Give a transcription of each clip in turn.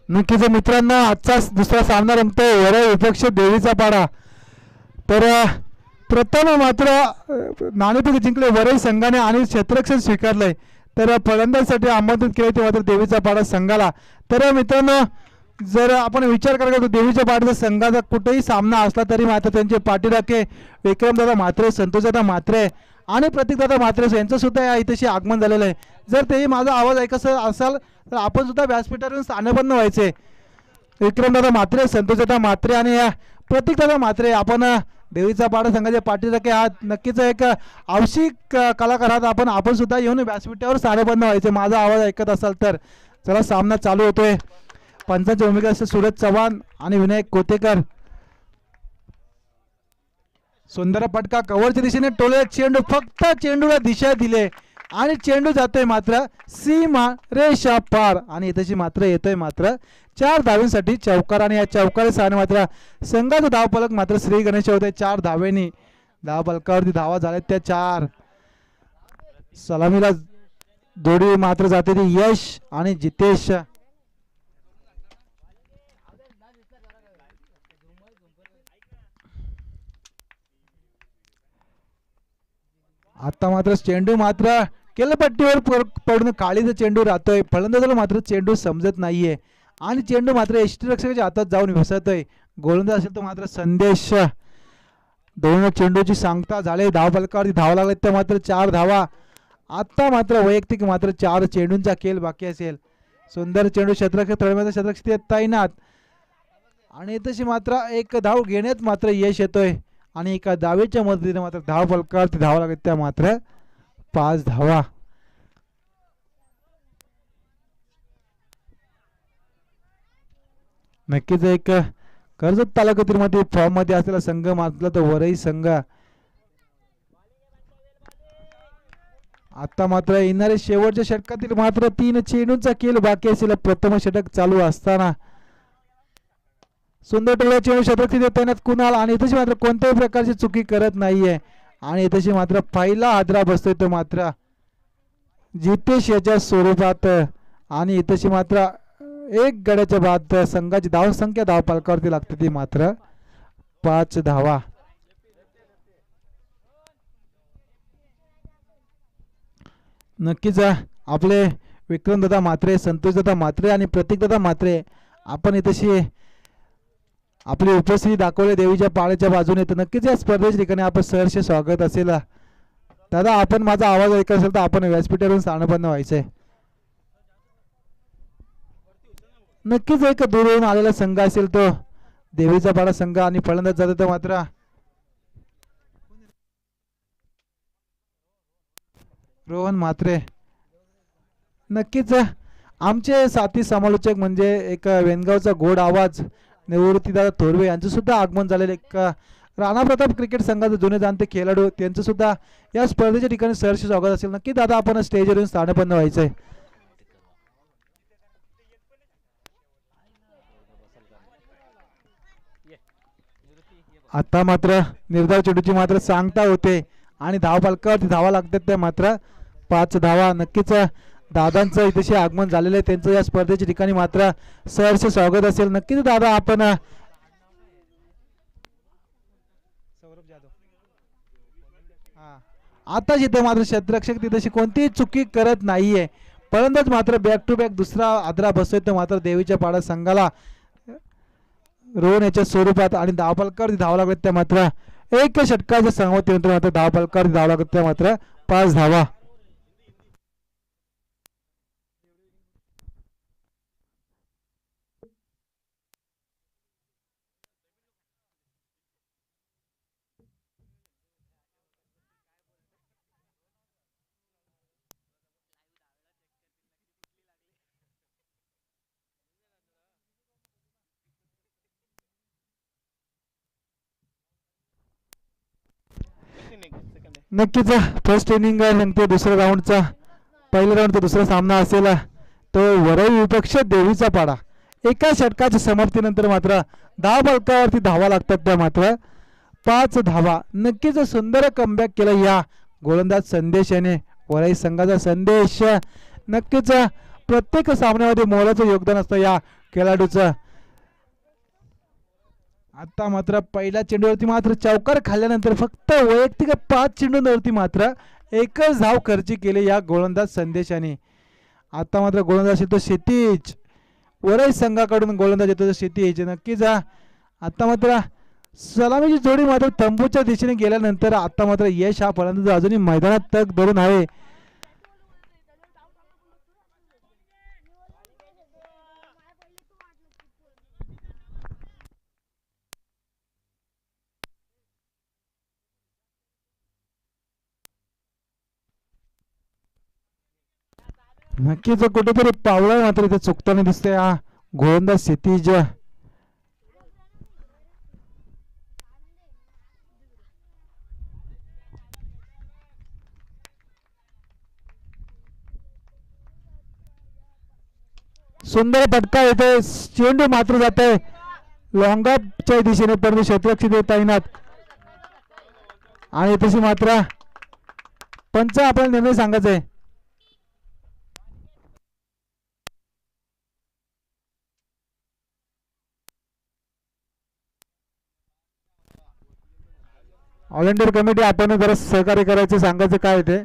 नक्कीच मित्रांनो, आजचा दुसरा सामना रंगतोय वरई विपक्ष देवीचा पाडा. तर प्रथम मात्र नाणेफेक जिंकले वरई संघाने आणि क्षेत्ररक्षण स्वीकारलंय. तर फलंदाजीसाठी आमंत्रित केले ते मात्र देवीचा पाडा संघाला. तर मित्रांनो, जर आपण विचार करायला गेलो देवीच्या पाड्याचा संघाचा कुठेही सामना असला तरी मात्र त्यांचे पाठीराखे विक्रमदादा म्हात्रे, संतोषदादा म्हात्रे आणि प्रतीकदादा म्हात्रे यांचं सुद्धा या इथेशी आगमन झालेलं आहे. जर तेही माझा आवाज ऐकायचा असाल तर आपण सुद्धा व्यासपीठावरून स्थानबद्ध व्हायचे. विक्रमदादा म्हात्रे, संतोषदादा म्हात्रे आणि प्रतीकदादा म्हात्रे आपण देवीचा पाडा संघाचे पाठीराखे आहात. नक्कीच एक आवश्यक कलाकार आहात आपण सुद्धा येऊन व्यासपीठावर स्थानबद्ध व्हायचे माझा आवाज ऐकत असाल तर. चला, सामना चालू होतोय. पंचांची भूमिका असते सूरज चव्हाण आणि विनायक कोतेकर. सुंदर फटका कव्हरच्या दिशेने टोले चेंडू, फक्त चेंडूला दिशा दिले आणि चेंडू जातोय मात्र सीमा रेषा पार आणि इथेशी मात्र येतोय मात्र 4 धावेसाठी चौकार. आणि या चौकारी साने मात्र संघाचा धावफलक मात्र श्री गणेश होते 4 धावेनी. धावफलकावरती धावा झाल्या त्या 4. सलामीला जोडी मात्र जाते ती यश आणि जितेश. आता मात्र चेंडू मात्र केलपट्टीवर पडून काळीचा चेंडू राहतोय. फलंदाजाला मात्र चेंडू समजत नाहीये आणि चेंडू मात्र यष्टीरक्षकाच्या हातात जाऊन विसरतोय. गोलंदाज असेल तर मात्र संदेश. दोन चेंडूची सांगता झाले. धावफलकावरती धावा लागले त्या मात्र 4 धावा. आता मात्र वैयक्तिक मात्र 4 चेंडूंचा खेळ बाकी असेल. सुंदर चेंडू क्षेत्ररक्षक तळमळीचा क्षेत्ररक्षक तैनात आणि तशी मात्र एक धाव घेण्यात मात्र यश येतोय आणि एका धावेच्या मदतीने मात्र धावफलकावरती धावा लागत त्या मात्र 5 धावा. नक्कीच एक कर्जत तालुक्यातील मध्ये फॉर्म मध्ये असलेला संघ मात्र तो वरई संघ. आता मात्र येणारे शेवटच्या षटकातील मात्र 3 चेंडूंचा खेळ बाकी असेल. प्रथम षटक चालू असताना सुंदर टोळ्या चेंडू क्षेत्ररक्षक तैनात कुणाल आणि इथेशी मात्र कोणत्याही प्रकारची चुकी करत नाहीये आणि इथेशी मात्र पहिला हादरा बसतोय तो मात्र जितेश याच्या स्वरूपात आणि इथेशी मात्र 1 गड्याच्या बाद संघाची धाव संख्या धावफलकावरती लागते ती मात्र 5 धावा. नक्कीच आपले विक्रमदादा म्हात्रे, संतोषदादा म्हात्रे आणि प्रतीकदादा म्हात्रे आपण इथेशी आपली उपस्थिती दाखवली देवीच्या पाड्याच्या बाजूने. तर नक्कीच या स्पर्धेच्या ठिकाणी आपण सहर्ष स्वागत असेल. दादा, आपण माझा आवाज ऐकत असेल तर आपण व्यासपीठावरून स्थानबद्ध व्हायचंय. नक्कीच एक दूरवरून आलेला संघ असेल तो देवीचा पाडा संघ आणि फलंदाज जातो तर मात्र रोहन म्हात्रे. नक्कीच आमचे साथी समालोचक म्हणजे एक वेनगावचा गोड आवाज निवृत्तीदादा थोरवे यांचं सुद्धा आगमन झालेलं. एक राणा प्रताप क्रिकेट संघाचे जुने जाणते खेळाडू त्यांचं सुद्धा या स्पर्धेच्या ठिकाणी सहर्ष स्वागत असेल. नक्की दादा, आपण स्टेजवरून स्थानबद्ध व्हायचंय. आता मात्र निर्धाव चेंडूची मात्र सांगता होते आणि धावफलकावरती धावा लागतात त्या मात्र 5 धावा. नक्कीच दादांचं इथेशी आगमन झालेलं आहे. त्यांचं या स्पर्धेच्या ठिकाणी मात्र सहर्ष स्वागत असेल. नक्कीच दादा, आपण आता जिथे मात्र क्षेत्ररक्षक तिथेशी कोणतीही चुकी करत नाहीये. फलंदाज मात्र बॅक टू बॅक दुसरा आदरा बसतोय तर मात्र देवीच्या पाडा संघाला रोहन याच्या स्वरूपात आणि धावफलकावरती धावा लागत त्या मात्र 1 षटकाच्या संगतीनंतर मात्र धावफलकावरती धावा लागत त्या मात्र 5 धावा. नक्कीच फर्स्ट इनिंग नंतर दुसऱ्या राऊंडचा पहिल्या राऊंडचा दुसरा सामना असेल तो वरई विपक्ष देवीचा पाडा. एका षटकाच्या समाप्तीनंतर मात्र धावफलकावरती धावा लागतात त्या मात्र 5 धावा. नक्कीच सुंदर कमबॅक केला या गोलंदाज संदेश याने. वरई संघाचा संदेश नक्कीच प्रत्येक सामन्यामध्ये मोलाचं योगदान असतं या खेळाडूचा. आता मात्र पहिल्या चेंडूवरती मात्र चौकार खाल्ल्यानंतर फक्त वैयक्तिक 5 चेंडूंवरती मात्र एकच धाव खर्ची केली या गोलंदाज संदेशाने. आता मात्र गोलंदाज येतो क्षितिज, वरई संघाकडून गोलंदाज येतो क्षितिज. नक्कीच आता मात्र सलामीची जोडी मात्र तंबूच्या दिशेने गेल्यानंतर आता मात्र यश हा फलंदाज अजूनही मैदानात तग धरून आहे. नक्कीच कुठेतरी पावला मात्र इथे चुकताना दिसतंय हा गोलंदाज क्षितिज. सुंदर फटका येते, चेंडू मात्र जात आहे लॉंगॉपच्या दिशेने, परंतु क्षेत्ररक्षक तैनात. आणि तशी मात्र पंच आपल्याला निर्णय सांगायचा आहे. ऑल इंडिया कमिटी आपण जरा सहकार्य करायचं, सांगायचं काय ते.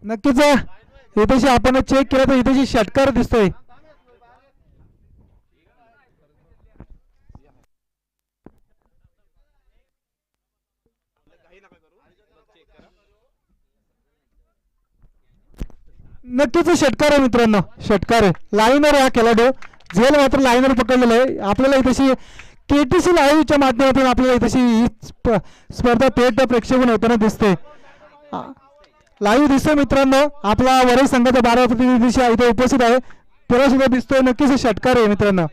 नक्कीच इथेशी आपण चेक केलं तर इथेशी षटकार दिसतोय. नक्कीच षटकार आहे मित्रांनो, षटकार आहे. लाईनर हा खेळाडू झेल मात्र लाईनर पकडलेला आहे. आपल्याला इथेशी केटीसी लाईव्हच्या माध्यमातून आपल्याला इथेशी ही स्पर्धा थेट प्रेक्षेपण होताना दिसते, लाईव्ह दिसतोय मित्रांनो. आपला वरई संघाचा 12 प्रतिनिधी इथे उपस्थित आहे, त्याला सुद्धा दिसतोय. नक्कीच षटकार आहे मित्रांनो.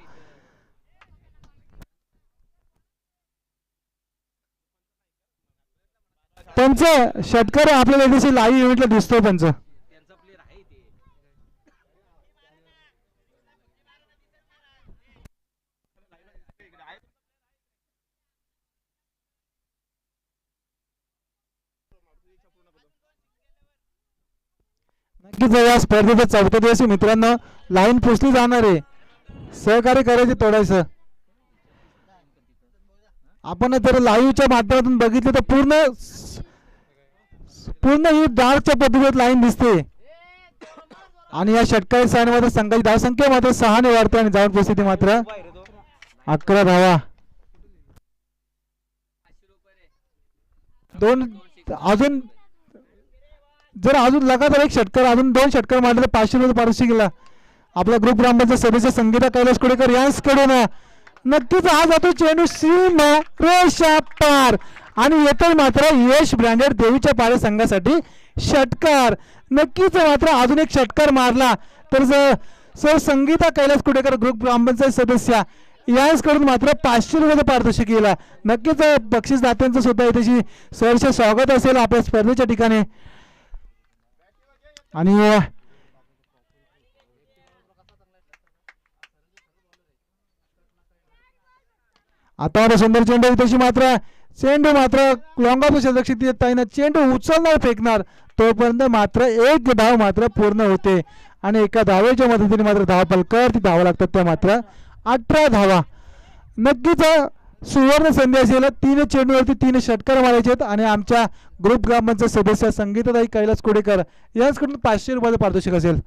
पंच षटकार आपल्याला इथे लाईव्ह इव्हेंटला दिसतोय पंच. नक्कीच या स्पर्धेचा 4था दिवस मित्रांनो, लाईन पुसली जाणार आहे, सहकार्य करायचे तोडायचं. आपण जर लाईव्हच्या माध्यमातून बघितलं तर पूर्ण ही डार्कच्या पद्धतीत लाईन दिसते. आणि या षटकारी साने मात्र संघाची धावसंख्या मात्र 6 ने वाढते आणि धाव परिस्थिती मात्र 11 धावा. अजून जर अजून लगातार एक षटकार, अजून 2 षटकार मारले तर 500 रुपये पारितोषिक गेला. आपला ग्रुप ग्रामपंचायत सदस्य संगीता कैलास कुडेकर यांच्याकडून नक्कीच हा जातो चेंडू सीमा रेषा पार आणि येतो मात्र यश ब्रँडेड देवीच्या पारे संघासाठी षटकार. नक्कीच मात्र अजून एक षटकार मारला तर सर संगीता कैलास कुडेकर ग्रुप ग्रामपंचायत सदस्य यांच्याकडून मात्र 500 रुपये पारितोषिक गेला. नक्कीच बक्षीस दात्यांचं सुद्धा इथे सहर्ष स्वागत असेल आपल्या स्पर्धेच्या ठिकाणी. आणि आता मात्र सुंदर चेंडू तशी मात्र चेंडू मात्र लॉंगॉप क्षेत्ररक्षक तैनात, चेंडू उचलणार फेकणार तोपर्यंत मात्र एक धाव मात्र पूर्ण होते आणि एका धावेच्या मदतीने मात्र धाव फलकावर ती धावा लागतात, त्या मात्र 18 धावा. नक्कीच सुवर्ण संधी असेल. 3 चेंडूवरती 3 षटकार मारायचे आहेत आणि आमच्या ग्रुप ग्रामपंचायत सदस्य संगीताताई कैलास कुडेकर यांच्याकडून 500 रुपयाचं पारितोषिक असेल.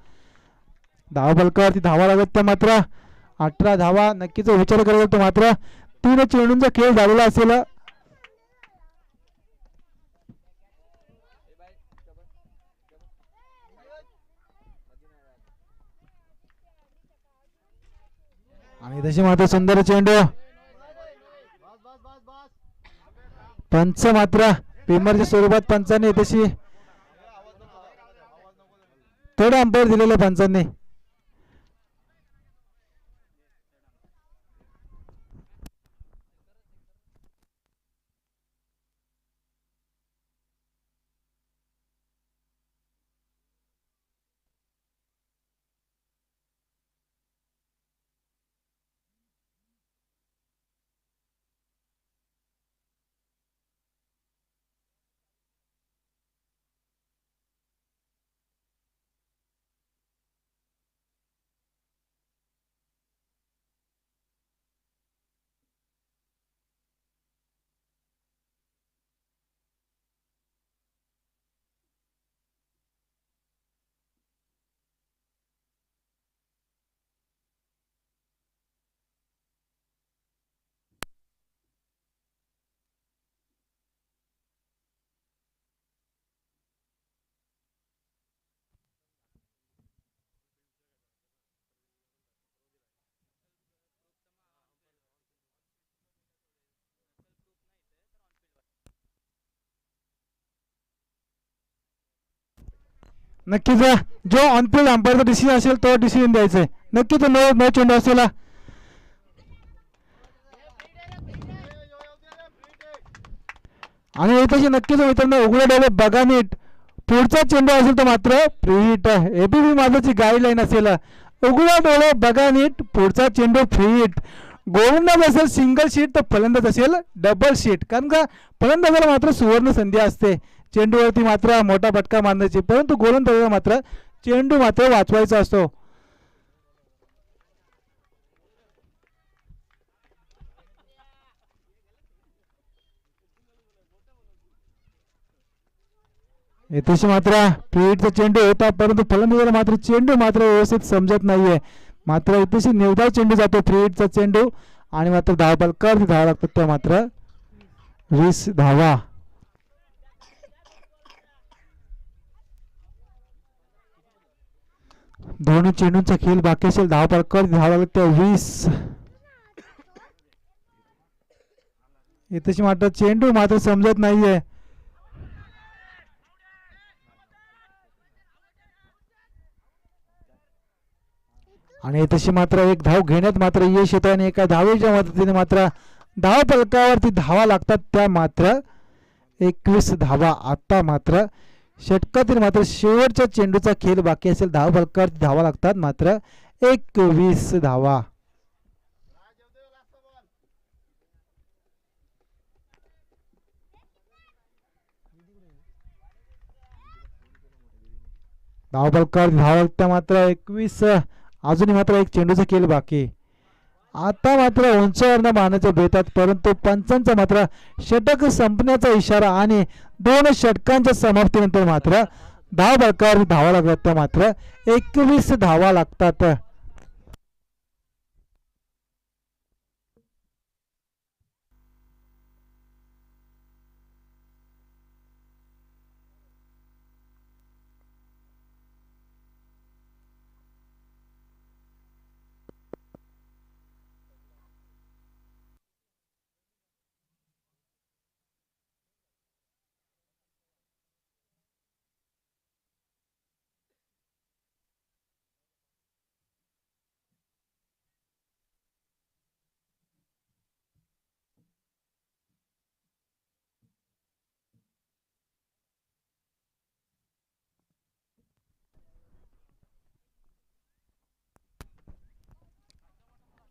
धावा फलकावरती धावा लागत त्या मात्र 18 धावा. नक्कीच विचार करायला लागतो मात्र 3 चेंडूंचा खेळ झालेला असेल. आणि तशी मात्र सुंदर चेंडू पंच मात्र पेमरच्या स्वरूपात पंचांनी तशी थोडं अंपायर दिलेलं पंचांनी. नक्कीच जो ऑनफिल्ड अंपायरचा डिसिजन असेल तो डिसिजन द्यायचा आहे. नक्कीच नो नो चेंडू असेल. आणि तशी नक्कीच मित्रांनो उघडे डोळे बघा नीट. पुढचा चेंडू असेल तर मात्र फ्री हिट. एबीपी माझाची गाईडलाईन असेल. उघडे डोळे बघा नीट. पुढचा चेंडू फ्री हिट. गोलंदाज असेल सिंगल शीट तर फलंदाज असेल डबल शीट. कारण का फलंदाजाला मात्र सुवर्ण संधी असते चेंडूवरती मात्र मोठा फटका मारण्याची, परंतु गोलंदाजाला मात्र चेंडू मात्र वाचवायचा असतो. येथेशी मात्र फ्रीहिटचा चेंडू होता, परंतु फलंदाजाला मात्र चेंडू मात्र व्यवस्थित समजत नाहीये. मात्र इथेशी निर्धाव चेंडू जातो फ्रीहिटचा चेंडू आणि मात्र धाव बलकर धावा लागतात त्या मात्र 20 धावा. दोन्ही चेंडूंचा खेळ बाकी असेल. धाव बलकर धावा लागतात त्या 20. इथेशी मात्र चेंडू मात्र समजत नाहीये. आणि तशी मात्र एक धाव घेण्यात मात्र यश येतं आणि एका धावेच्या मदतीने मात्र धाव फलकावरती धावा लागतात त्या मात्र 21 धावा. आता मात्र षटकातील मात्र शेवटच्या चेंडूचा खेळ बाकी असेल. धाव फलकावरती धावा लागतात मात्र 21 धावा. धाव फलकावरती धावा लागतात मात्र 21. अजूनही मात्र एक चेंडूचा खेळ बाकी. आता मात्र उंचावरनं मारण्याचे बेतात, परंतु पंचांचा मात्र षटक संपण्याचा इशारा आणि 2 षटकांच्या समाप्तीनंतर मात्र धाव बलकावर धावा लागतात त्या मात्र 21 धावा लागतात.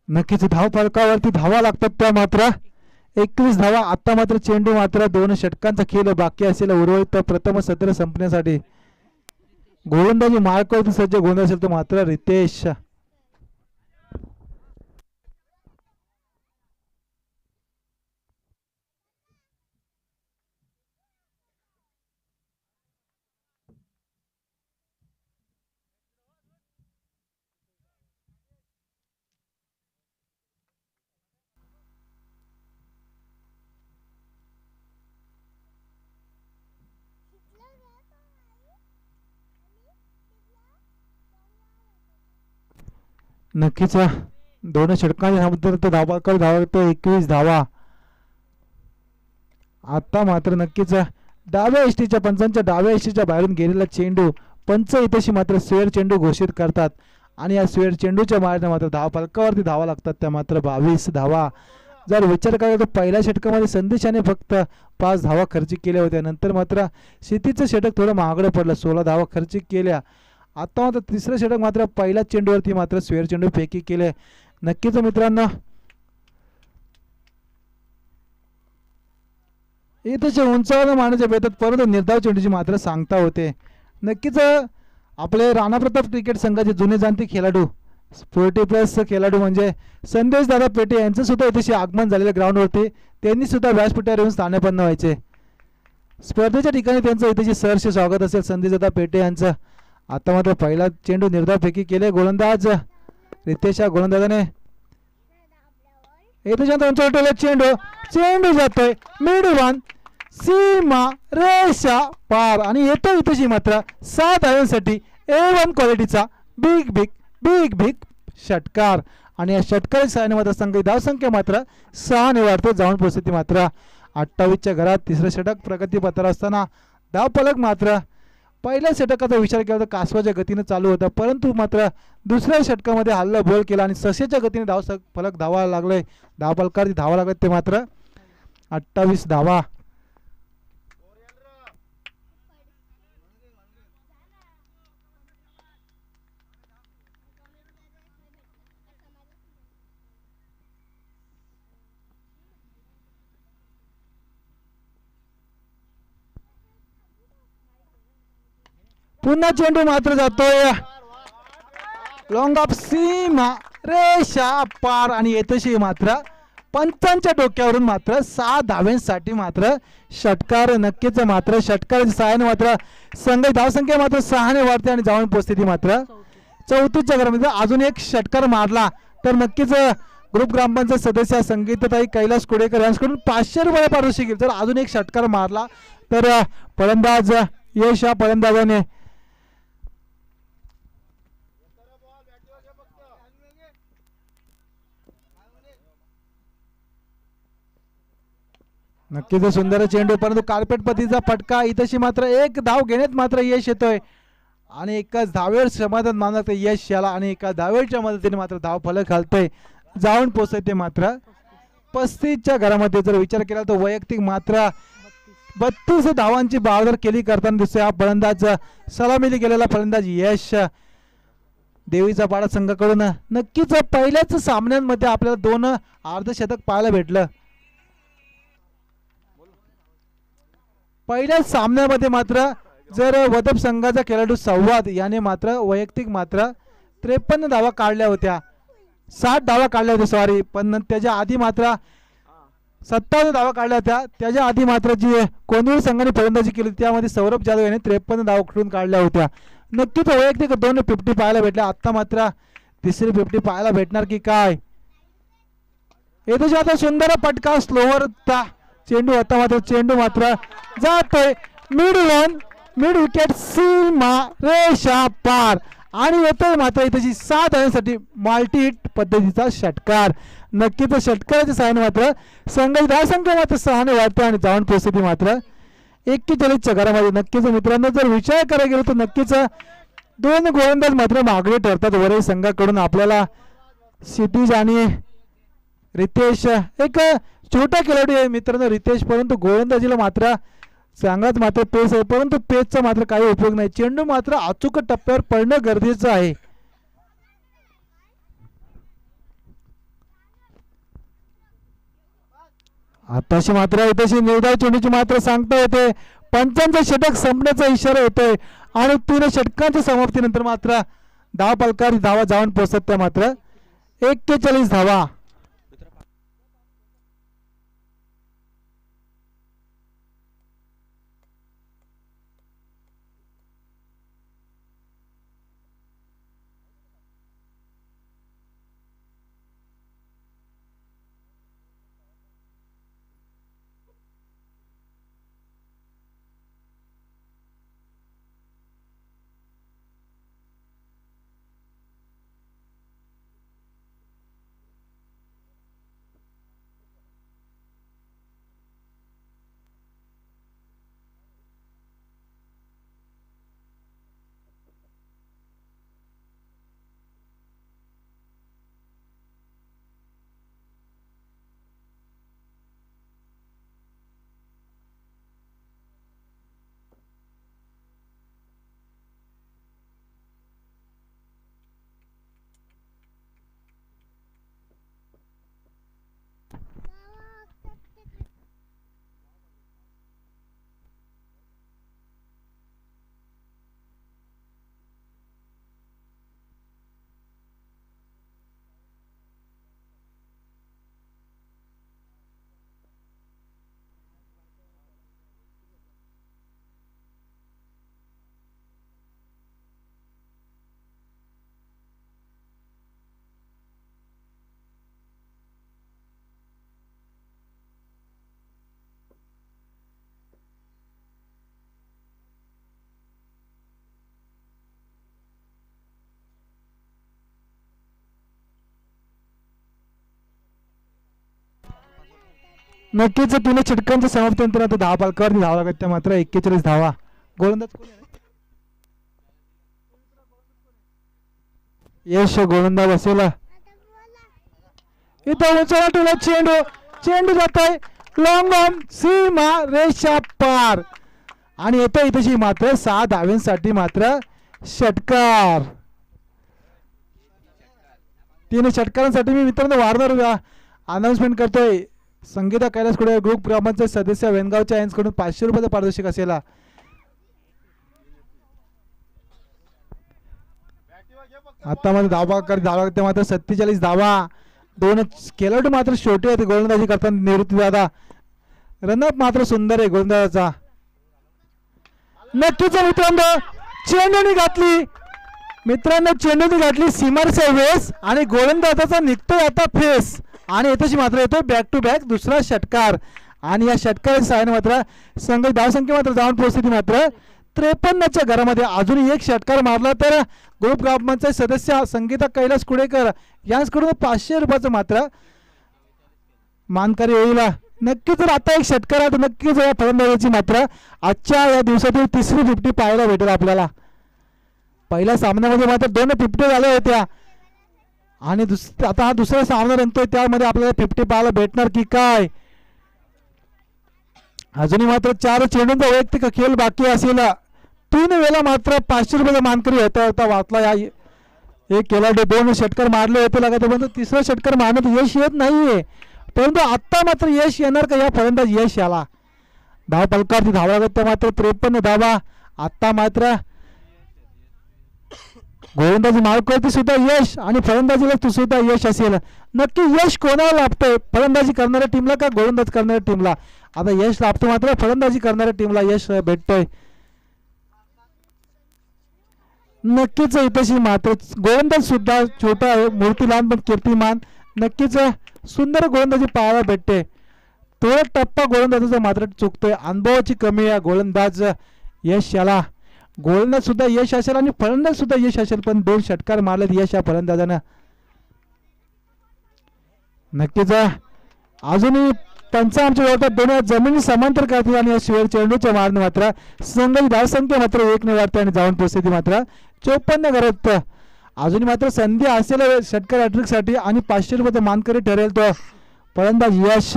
नक्कीच धाव फलकावरती धावा लागतात त्या मात्र 21 धावा. आता मात्र चेंडू मात्र 2 षटकांचा खेळ बाकी असेल उर्वरित प्रथम सत्र संपण्यासाठी. गोलंदाजी मार्कवरती सज्ज गोलंदाज असेल तर मात्र रितेश. नक्कीच 2 षटकांच्या नंतर धावा कर धावा 21 धावा. आता मात्र नक्कीच डाव्या एसटीच्या पंचांच्या डाव्या एसटीच्या बाहेरून गेलेला चेंडू पंच इथेशी मात्र स्वेअर चेंडू घोषित करतात आणि या स्वेअर चेंडूच्या मार्गाने मात्र धाव फलकावरती धावा लागतात त्या मात्र 22 धावा. जर विचार केला तर पहिल्या षटकामध्ये संदेशाने फक्त 5 धावा खर्च केल्या होत्या, नंतर मात्र शेतीचं षटक थोडं महागडं पडलं, 16 धावा खर्च केल्या. आता मात्र तिसरं षटक मात्र पहिल्या चेंडूवरती मात्र स्वेअर चेंडू फेकी केले. नक्कीच मित्रांनो इथे उंचावर मारण्याच्या बेतात परंतु निर्धाव चेंडूची मात्र सांगता होते. नक्कीच आपले राणा प्रताप क्रिकेट संघाचे जुने जाणते खेळाडू 40+ खेळाडू म्हणजे संदेश दादा पेटे यांचं सुद्धा इथे आगमन झालेलं ग्राउंडवरती. त्यांनी सुद्धा व्यासपीठावर येऊन स्थानापन्न व्हायचे. स्पर्धेच्या ठिकाणी त्यांचं इथे सहर्ष स्वागत असेल संदेश दादा पेटे यांचं. आता मात्र पहिला चेंडू निर्धाव फेकी केले गोलंदाज रितेश. गोलंदाजाने इथे चेंडू चेंडू जातोय मिडवन सीमा रेषा पार आणि येतो इथेशी मात्र 7 धावांसाठी A1 क्वालिटीचा बिग बिग बिग बिग षटकार. आणि या षटकारी सहाय्याने मात्र संघ धावसंख्या मात्र 6 ने वाढते जाऊन परिस्थिती मात्र 28च्या घरात. तिसरं षटक प्रगतीपथावर असताना धावफलक मात्र पहिल्या षटकाचा विचार केला तर कासवाच्या गतीने चालू होता, परंतु मात्र दुसऱ्या षटकामध्ये हल्ला बॉल केला आणि ससेच्या गतीने फलक धावायला लागले. धावफलकावरती धावा लागले ते मात्र 28 धावा. पुन्हा चेंडू मात्र जातोय लॉंग ऑफ सीमा रेषा पार आणि येतशी मात्र पंचांच्या डोक्यावरून मात्र 6 धाव्यांसाठी मात्र षटकार. नक्कीच मात्र षटकाराच्या सहाय्याने मात्र संघ धावसंख्या मात्र 6 ने वाढते आणि जाऊन पोहोचते ती मात्र 34च्या घरामध्ये. अजून एक षटकार मारला तर नक्कीच ग्रुप ग्रामपंचायत सदस्य संगीताताई कैलास कुडेकर यांच्याकडून 500 रुपये पारितोषिक येईल. जर अजून एक षटकार मारला तर फलंदाज यश या फलंदाजाने नक्कीच सुंदर चेंडू, परंतु कार्पेट पतीचा फटका. इथशी मात्र एक धाव घेण्यात मात्र यश येतोय आणि एकाच धावेवर समाधान मानत यश याला आणि एका धावेच्या मदतीने मात्र धाव फलक घालतोय, जाऊन पोहोचते मात्र 35च्या घरामध्ये. जर विचार केला तर वैयक्तिक मात्र 32 धावांची बहादर केली करताना दुसऱ्या फलंदाज सलामीला गेलेला फलंदाज यश देवीचा पाडा संघाकडून. नक्कीच पहिल्याच सामन्यांमध्ये आपल्याला 2 अर्धशतक पाहायला भेटलं. पहिल्याच सामन्यामध्ये मात्र जर वदप संघाचा खेळाडू संवाद याने मात्र वैयक्तिक मात्र 53 धावा काढल्या होत्या, 60 धावा काढल्या होत्या सॉरी, पण त्याच्या आधी मात्र 57 धावा काढल्या होत्या. त्याच्या आधी मात्र जी कोंदूर संघाने फलंदाजी केली त्यामध्ये सौरभ जाधव याने 53 धावा खेळून काढल्या होत्या. नक्कीच वैयक्तिक 2 50 पाहायला भेटल्या. आता मात्र तिसरी 50 पाहायला भेटणार की काय. येथे आता सुंदर पटका स्लोवर चेंडू होता मात्र चेंडू मात्र जातोय मिड विकेट सीमा रेषा पार आणि येतोय मात्र इथे 7 धावांसाठी मल्टी हिट पद्धतीचा षटकार. नक्कीच षटकाराच्या सहाय्याने मात्र संघाची धावसंख्या मात्र 6 ने वाढते आणि जाऊन पोहोचते मात्र 41च्या घरामध्ये. नक्कीच मित्रांनो जर विचार करायला गेलो तर नक्कीच 2 गोलंदाज मात्र मागणी ठरतात वरील संघाकडून. आपल्याला क्षितिज आणि रितेश एक छोटा खेळाडू आहे मित्रांनो रितेश, परंतु गोलंदाजीला मात्र चांगलाच मात्र पेस आहे, परंतु पेसचा मात्र काही उपयोग नाही. चेंडू मात्र अचूक टप्प्यावर पडणं गरजेचं आहे. आताशी मात्र इथेशी निर्धाव चेंडूची मात्र सांगता येते. पंचांचं षटक संपण्याचा इशारा येतोय आणि 3 षटकांच्या समाप्तीनंतर मात्र धाव फलकावरती धावा जाऊन पोहोचत त्या मात्र 41 धावा. नक्कीच 3 षटकांच्या समाप्तीनंतर आता 10 पालकावरती धावा लागत त्या मात्र 41 धावा. गोलंदाज कोण आहे? यश गोलंदाज असेल. इथं उंचावर ठेवला चेंडू. चेंडू जात आहे लॉंग ऑन सीमा रेषा पार आणि येतो इथेशी मात्र 6 धाव्यांसाठी मात्र षटकार. 3 षटकारांसाठी मी मित्रांनो वारंवार अनाउन्समेंट करतोय. संगीता कैलास कुडे ग्रुप ग्रामपंचायत सदस्य वेनगावच्या यांच्याकडून 500 रुपयाचा पारितोषिक असेल. आता मध्ये धावा मात्र 47 धावा. 2 खेळाडू मात्र छोटे आहेत गोलंदाजी करताना. निवृत्ती दादा रनअप मात्र सुंदर आहे गोलंदाजाचा. नक्कीच मित्रांनो चेंडूनी घातली. मित्रांनो चेंडूनी घातली सीमारचा वेस आणि गोलंदाजाचा निघतोय आता फेस आणि येथेशी मात्र येतोय बॅक टू बॅक दुसरा षटकार. आणि या षटकाराच्या सहाय्याने मात्र संघ धावसंख्या मात्र जाऊन पोहोचली मात्र 53च्या घरामध्ये. अजून एक षटकार मारला तर ग्रुप ग्रामपंचायत सदस्य संगीता कैलास कुडेकर यांच्याकडून 500 रुपयाचं मात्र मानकरी होईल. नक्कीच जर आता एक षटकार आहे तर नक्कीच या फलंदाजाची मात्र आजच्या या दिवसातील 3री 50 पाहायला भेटेल आपल्याला. पहिल्या सामन्यामध्ये मात्र 2 50 झाल्या होत्या आणि आता हा दुसरा सामना रंगतोय त्यामध्ये आपल्याला 50 पाहायला भेटणार की काय. अजूनही मात्र 4 चेंडूंचा वैयक्तिक खेळ बाकी असेल. 3 वेळा मात्र 500 रुपयाचा मानकरी होता होता वाचला. या एक खेळाडू 2 षटकार मारले होते लगातार परंतु 3रा षटकार मारण्यात यश येत नाहीये. परंतु आता मात्र यश येणार का या फलंदाज यश याला. धाव फलकावरती धावा लागत मात्र 53 धावा. आता मात्र गोलंदाजी मार्कवरती सुद्धा यश आणि फलंदाजीला सुद्धा यश असेल. नक्की यश कोणाला लाभतंय फलंदाजी करणाऱ्या टीमला का गोलंदाज करणाऱ्या टीमला. आता यश लाभतो मात्र फलंदाजी करणाऱ्या टीमला यश भेटतोय. नक्कीच इथेशी मात्र गोलंदाज सुद्धा छोटा आहे मूर्तीमान पण कीर्तिमान. नक्कीच सुंदर गोलंदाजी पाहायला भेटते. थोडा टप्पा गोलंदाजाचा मात्र चुकतोय. अनुभवाची कमी आहे गोलंदाज यश याला. गोलंदाज सुद्धा यश असेल आणि फलंदाज सुद्धा यश असेल पण 2 षटकार मारलेत यश या फलंदाजानं. नक्कीच अजूनही पंचांच्या जवळ 2 जमिनी समांतर करतील आणि शिवर चेंडूच्या मारणे मात्र संघाची धावसंख्या मात्र 1 ने वाढते आणि जाऊन पोहोचते मात्र 54 घरात. अजूनही मात्र संधी असेल षटकार हॅट्रिक साठी आणि 500 रुपयाचा मानकरी ठरेल तो फलंदाज यश.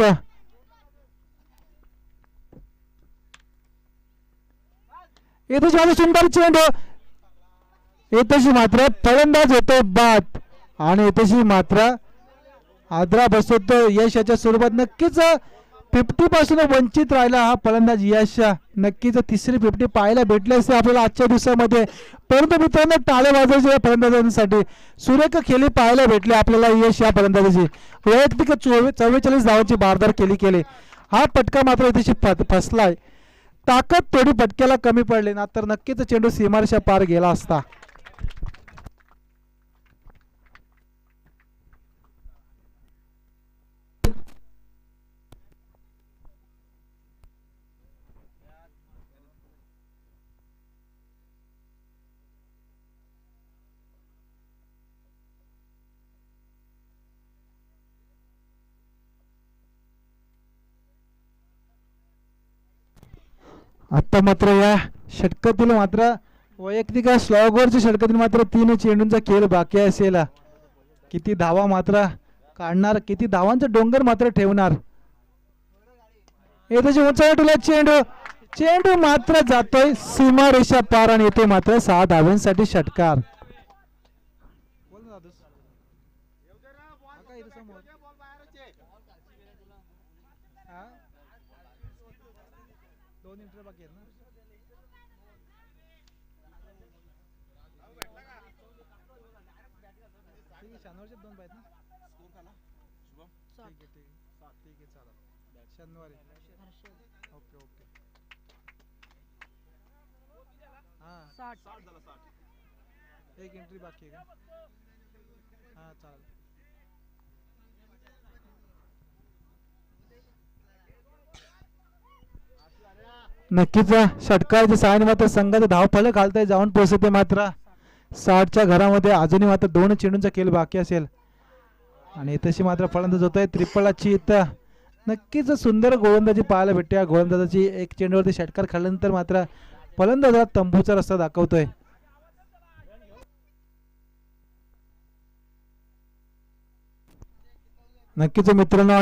येथेच मात्र सुंदर चेंडू. येथेशी मात्र फलंदाज होतो बाद आणि येथेशी मात्र आदरा बसवतो यश याच्या स्वरूपात. नक्कीच 50 पासून वंचित राहिला हा फलंदाज यश. नक्कीच 3री 50 पाहायला भेटले असते आपल्याला आजच्या दिवसामध्ये. परंतु मित्रांनो टाळे वाजवायचे या फलंदाजांसाठी सुरेख खेळी पाहायला भेटले आपल्याला यश या फलंदाजाची. वैयक्तिक 44 धावांची बारदार केली. हा पटका मात्र इथे फसलाय. ताकद थोडी पटक्याला कमी पडली ना तर नक्कीच चेंडू सीमारेषा पार गेला असता. आता मात्र या षटकातील मात्र वैयक्तिक स्लॉगवरच्या षटकातील मात्र 3 चेंडूंचा खेळ बाकी असेल. किती धावा मात्र काढणार किती धावांचा डोंगर मात्र ठेवणार. येथे उंचावला चेंडू मात्र जातोय सीमारेषा पार आणि येथे मात्र 6 धावांसाठी षटकार. एक एंट्री बाकी आहे का. हा चालेल. नक्कीच षटकाराच्या सहाय्याने मात्र संघाचं धावफलक घालताय जाऊन पोहोचते मात्र 60च्या घरामध्ये. अजूनही मात्र 2 चेंडूंचा खेळ बाकी असेल आणि तशी मात्र फलंदाज होतोय त्रिपळाची. इथं नक्कीच सुंदर गोलंदाजी पाहायला भेटते. गोलंदाजाची 1 चेंडूवरती षटकार खाल्ल्यानंतर मात्र फलंदाजाला तंबूचा रस्ता दाखवतोय. नक्कीच मित्रांनो,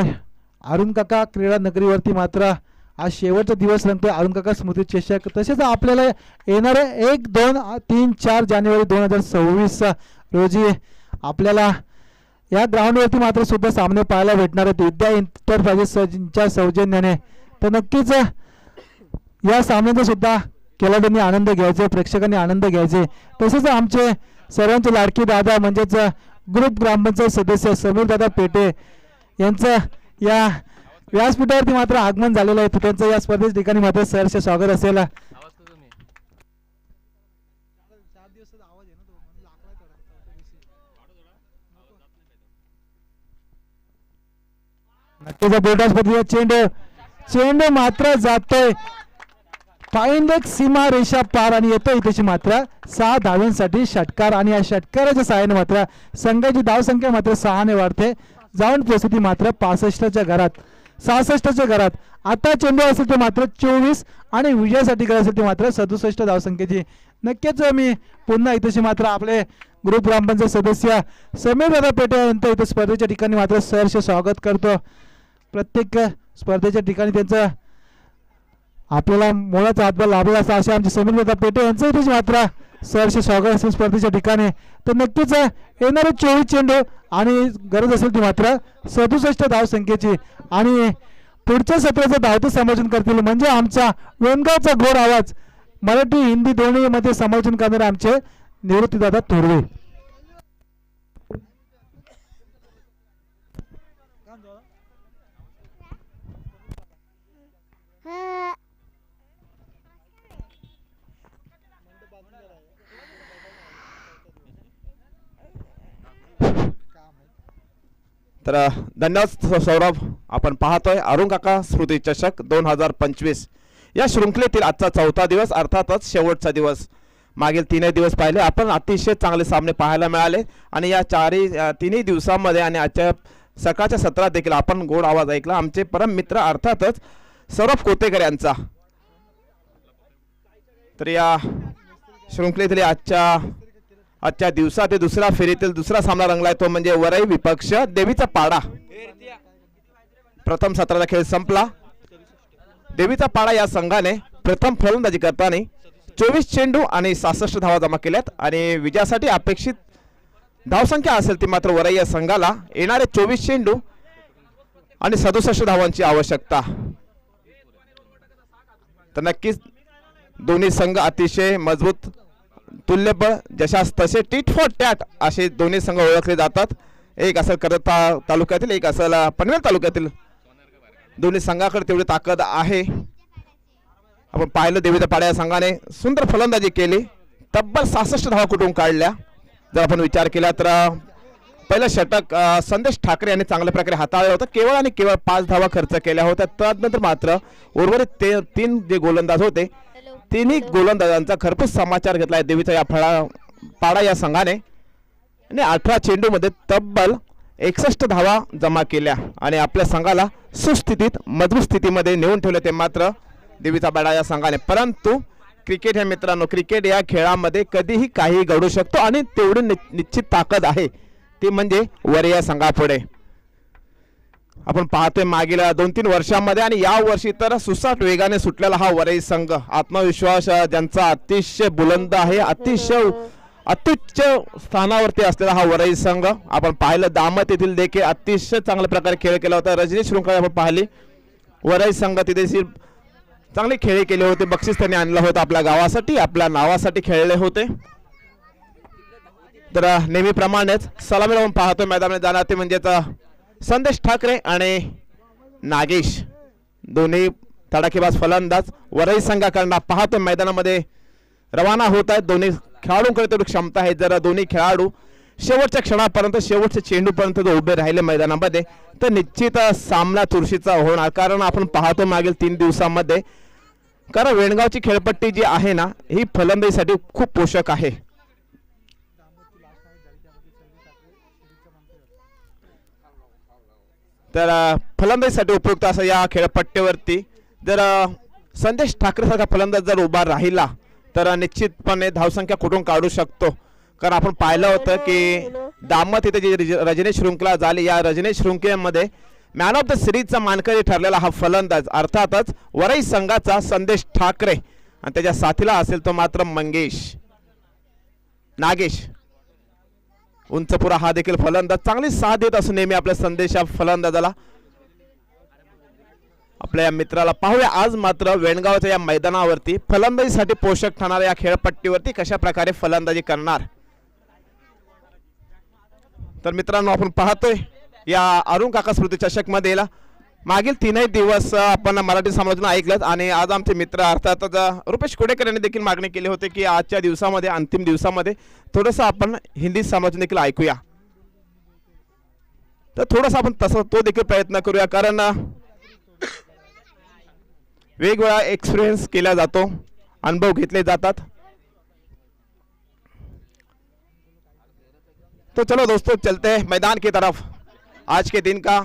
अरुण काका क्रीडा नगरीवरती मात्र आज शेवटचा दिवस रंगतोय अरुण काका स्मृती चषक. तसेच आपल्याला येणारे 1, 2, 3, 4 जानेवारी 2026 रोजी आपल्याला या ग्राउंडवरती मात्र सुद्धा सामने पाहायला भेटणार आहेत विद्या एंटरप्राइजेसच्या सौजन्याने. तर नक्कीच या सामन्याचा सुद्धा खेळाडूंनी आनंद घ्यायचा, प्रेक्षकांनी आनंद घ्यायचे. तसेच आमचे सर्वांचे लाडके दादा म्हणजेच ग्रुप ग्रामपंचायत सदस्य समीर दादा पेटे यांचं या व्यासपीठावरती मात्र आगमन झालेलं आहे. त्यांचं या स्पर्धेच्या ठिकाणी मात्र सहर्ष स्वागत असेल. नक्कीच बोलटा स्पर्धेचा चेंडू मात्र जातोय फाईन सीमा रेषा पार आणि येतो इथे मात्र 6 धावांसाठी षटकार. आणि या षटकाराच्या सहाय्याने मात्र संघाची धावसंख्या मात्र 6 ने वाढते, जाऊन पोहोचते मात्र 65च्या घरात 66च्या घरात. आता चेंडू असेल ते मात्र 24 आणि विजयासाठी गरज असेल ते मात्र 67 धावसंख्येची. नक्कीच मी पुन्हा इथे मात्र आपले ग्रुप ग्रामपंचायत सदस्य समीर दादा पेटे यांचं इथे स्पर्धेच्या ठिकाणी मात्र सहर्ष स्वागत करतो. प्रत्येक स्पर्धेच्या ठिकाणी त्यांचं आपल्याला मोलाचा हातभार लाभला असे आमचे समीर दादा पेटे यांचं इथे मात्र सहर्ष स्वागत असेल स्पर्धेच्या ठिकाणी. तर नक्कीच येणारे 24 चेंडू आणि गरज असेल ती मात्र 67 धावसंख्येची. आणि पुढच्या सत्राचं धावतं समालोचन करतील म्हणजे आमचा वेणगावचा गोड आवाज मराठी हिंदी दोन्ही मध्ये समालोचन करणारे आमचे निवृत्तीदादा थोरवे. तर धन्यवाद सौरभ. आपण पाहतोय अरुण काका स्मृती चषक 2025 या शृंखलेतील आजचा 4था दिवस, अर्थातच शेवटचा दिवस. मागील 3 दिवस पाहिले आपण अतिशय चांगले सामने पाहायला मिळाले आणि या तिन्ही दिवसांमध्ये आणि आजच्या सकाळच्या सत्रात देखील आपण गोड आवाज ऐकला आमचे परम मित्र अर्थातच सौरभ कोतेकर यांचा. तर या शृंखलेतील आजच्या दिवसात दुसऱ्या फेरीतील दुसरा सामना रंगलाय, तो म्हणजे वरई विपक्ष देवीचा पाडा. प्रथम सत्राचा खेळ संपला. देवीचा पाडा या संघाने प्रथम फलंदाजी करताना 24 चेंडू आणि 66 धावा जमा केल्यात आणि विजयासाठी अपेक्षित धावसंख्या असेल ती मात्र वरई या संघाला येणारे 24 चेंडू आणि 67 धावांची आवश्यकता. तर नक्कीच दोन्ही संघ अतिशय मजबूत, तुल्यबळ, जशास तसे टीट फॉर टॅट असे दोन्ही संघ ओळखले जातात. एक असेल कर्जत तालुक्यातील, एक असेल पनवेल तालुक्यातील. दोन्ही संघाकडे तेवढी ताकद आहे. आपण पाहिलं देवीच्या पाड्या या संघाने सुंदर फलंदाजी केली, तब्बल 66 धावा कुठून काढल्या. जर आपण विचार केला तर पहिलं षटक संदेश ठाकरे यांनी चांगल्या प्रकारे हाताळलं होतं, केवळ आणि केवळ 5 धावा खर्च केल्या होत्या. त्यानंतर मात्र उर्वरित 3 जे गोलंदाज होते तिन्ही गोलंदाजांचा खरपूस समाचार घेतला आहे देवीचा या पाडा या संघाने आणि 18 चेंडूमध्ये तब्बल 61 धावा जमा केल्या आणि आपल्या संघाला सुस्थितीत मजबूत स्थितीमध्ये नेऊन ठेवले ते मात्र देवीचा पाडा या संघाने. परंतु क्रिकेट हे मित्रांनो, क्रिकेट या खेळामध्ये कधीही काही घडू शकतो आणि तेवढी निश्चित ताकद आहे ती म्हणजे वरई या संघापुढे. आपण पाहतोय मागील 2-3 वर्षांमध्ये आणि या वर्षी तर सुसाट वेगाने सुटलेला हा वरई संघ, आत्मविश्वास ज्यांचा अतिशय बुलंद आहे, अतिशय अत्युच्च स्थानावरती असलेला हा वरई संघ. आपण पाहिलं दामत येथील देखील अतिशय चांगल्या प्रकारे खेळ केला होता. रजनी शृंखला आपण पाहिली, वरई संघ तिथे चांगले खेळ केले होते, बक्षीस त्यांनी आणलं होतं आपल्या गावासाठी, आपल्या नावासाठी खेळले होते. तर नेहमीप्रमाणेच सलामी लावून पाहतोय मैदानात जाणार ते म्हणजेच संदेश ठाकरे आणि नागेश, दोन्ही तडाखेबाज फलंदाज वरई संघाकडून पाहतोय मैदानामध्ये रवाना होत आहेत. दोन्ही खेळाडूंकडे तेवढी क्षमता आहे. जर दोन्ही खेळाडू शेवटच्या क्षणापर्यंत, शेवटच्या चेंडूपर्यंत जर उभे राहिले मैदानामध्ये तर निश्चित सामना चुरशीचा होणार. कारण आपण पाहतो मागील 3 दिवसांमध्ये कारण वेणगावची खेळपट्टी जी आहे ना ही फलंदाजीसाठी खूप पोषक आहे. तर फलंदाजीसाठी उपयुक्त असं या खेळपट्टीवरती जर संदेश ठाकरे सारखा फलंदाज जर उभा राहिला तर निश्चितपणे धावसंख्या कुठून काढू शकतो. कारण आपण पाहिलं होतं की दामत इथे जी रजनीश शृंखला झाली, या रजनीश शृंखलेमध्ये मॅन ऑफ द सिरीजचा मानकरी ठरलेला हा फलंदाज अर्थातच वरई संघाचा संदेश ठाकरे आणि त्याच्या साथीला असेल तो मात्र नागेश उंचपुरा हा देखील फलंदाज चांगली साथ देत असून नेहमी आपल्या संदेशा फलंदाजाला आपल्या या मित्राला पाहूया आज मात्र वेणगावच्या या मैदानावरती फलंदाजीसाठी पोषक ठरणाऱ्या या खेळपट्टीवरती कशा प्रकारे फलंदाजी करणार। तर मित्रांनो आपण पाहतोय या अरुण काका स्मृती चषक मध्ये मागील 3 दिवस आपण मराठी समालोचना ऐकलं आणि आज आमचे मित्र अर्थातच रुपेश कुडेकर यांनी देखील मागणी केली होती की आजच्या दिवसामध्ये अंतिम दिवसामध्ये थोडंसं आपण हिंदी समालोचना देखील ऐकूया। तर थोडासा आपण तसं तो देखील प्रयत्न करूया कारण वेगवेगळा एक्सपिरियन्स केला जातो, अनुभव घेतले जातात। तो चलो दोस्तों चलते हैं मैदान की तरफ। आज के दिन का